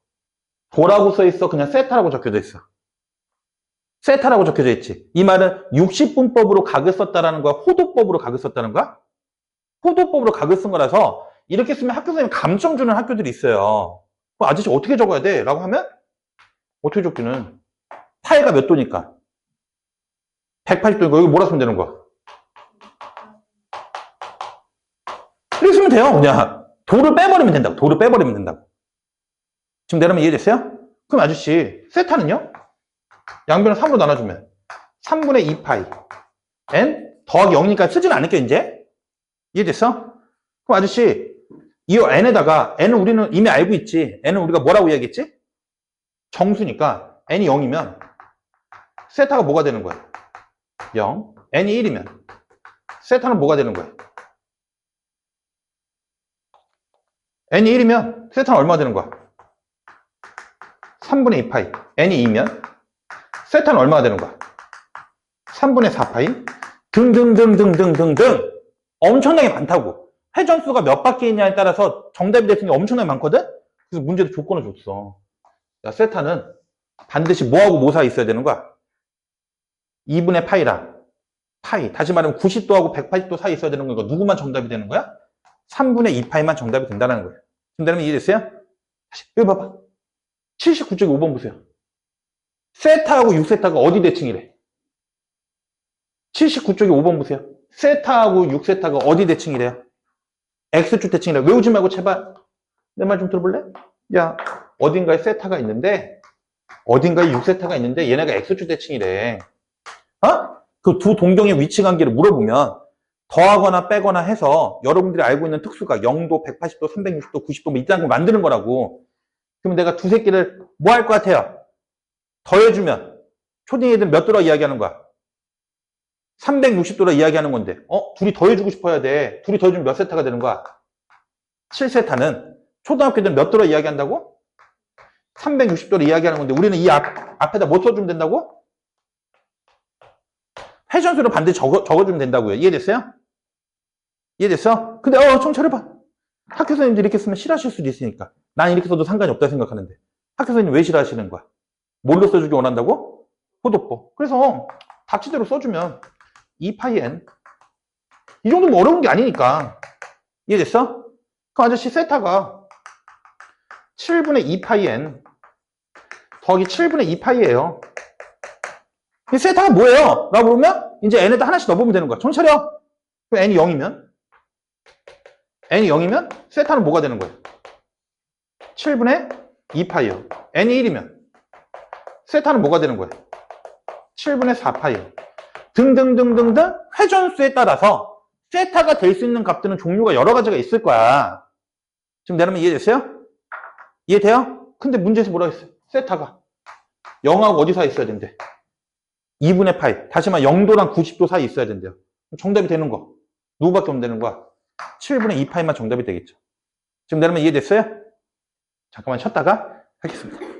도라고 써있어? 그냥 세타라고 적혀져 있어? 세타라고 적혀져 있지. 이 말은 60분법으로 각을 썼다라는 거야? 호도법으로 각을 썼다는 거야? 호도법으로 각을 쓴 거라서 이렇게 쓰면 학교 선생님 감점 주는 학교들이 있어요. 아저씨 어떻게 적어야 돼? 라고 하면 어떻게 좁기는? 파이가 몇 도니까? 180도니까 여기 뭐라 쓰면 되는 거야? 이렇게 쓰면 돼요. 그냥 도를 빼버리면 된다고. 도를 빼버리면 된다고. 지금 내려면 이해됐어요? 그럼 아저씨 세타는요? 양변을 3으로 나눠주면 3분의 2파이 n 더하기 0이니까 쓰진 않을게 이제. 이해됐어? 그럼 아저씨 이 n에다가 n은 우리는 이미 알고 있지. n은 우리가 뭐라고 이야기했지? 정수니까 n이 0이면 세타가 뭐가 되는 거야? 0. n이 1이면 세타는 뭐가 되는 거야? n이 1이면 세타는 얼마 되는 거야? 3분의 2파이. n이 2면 세타는 얼마가 되는 거야? 3분의 4파이. 등등등등등등등. 엄청나게 많다고. 회전수가 몇 바퀴 있냐에 따라서 정답이 될 수 있는 게 엄청나게 많거든? 그래서 문제도 조건을 줬어. 자, 세타는 반드시 뭐하고 뭐 사이 있어야 되는 거야? 2분의 파이랑 파이. 다시 말하면 90도하고 180도 사이 있어야 되는 거니까 누구만 정답이 되는 거야? 3분의 2파이만 정답이 된다는 거예요. 지금 되면 이해됐어요? 다시, 여기 봐봐. 79쪽에 5번 보세요. 세타하고 6세타가 어디 대칭이래? 79쪽에 5번 보세요. 세타하고 6세타가 어디 대칭이래요? X축 대칭이래. 외우지 말고 제발 내 말 좀 들어볼래? 야, 어딘가에 세타가 있는데 어딘가에 6세타가 있는데 얘네가 X축 대칭이래. 어? 그 두 동경의 위치 관계를 물어보면 더하거나 빼거나 해서 여러분들이 알고 있는 특수가 0도, 180도, 360도, 90도 뭐 이딴 거 만드는 거라고. 그러면 내가 두 새끼를 뭐 할 것 같아요? 더해주면 초딩 애들 몇 도라 이야기하는 거야? 360도라 이야기하는 건데 둘이 더해주고 싶어야 돼. 둘이 더해주면 몇 세타가 되는 거야? 7세타는 초등학교 애들 몇 도라 이야기한다고? 360도를 이야기하는 건데 우리는 이 앞에다 뭐 써주면 된다고? 회전수를 반드시 적어주면 된다고요. 이해됐어요? 이해됐어? 근데 청취해봐. 학교 선생님들이 이렇게 쓰면 싫어하실 수도 있으니까. 난 이렇게 써도 상관이 없다 생각하는데 학교 선생님 왜 싫어하시는 거야? 뭘로 써주기 원한다고? 호도법. 그래서 닥치대로 써주면 2파이 n 이 정도면 어려운 게 아니니까. 이해됐어? 그럼 아저씨 세타가 7분의 2파이 n 더하기 7분의 2파이예요. 이 세타가 뭐예요? 라고 그러면 이제 n에다 하나씩 넣어보면 되는 거야. 정신 차려. 그럼 n이 0이면 세타는 뭐가 되는 거예요? 7분의 2파이요. n이 1이면 세타는 뭐가 되는 거예요? 7분의 4파이요. 등등등등등 회전수에 따라서 세타가 될 수 있는 값들은 종류가 여러 가지가 있을 거야. 지금 내려면 이해됐어요? 이해돼요? 근데 문제에서 뭐라고 했어요? 세타가 0하고 어디 사이 있어야 된대? 2분의 파이. 다시 말해 0도랑 90도 사이 있어야 된대요. 정답이 되는 거. 누구밖에 없는 되는 거야? 7분의 2파이만 정답이 되겠죠. 지금 내려면 이해됐어요? 잠깐만 쉬었다가 하겠습니다.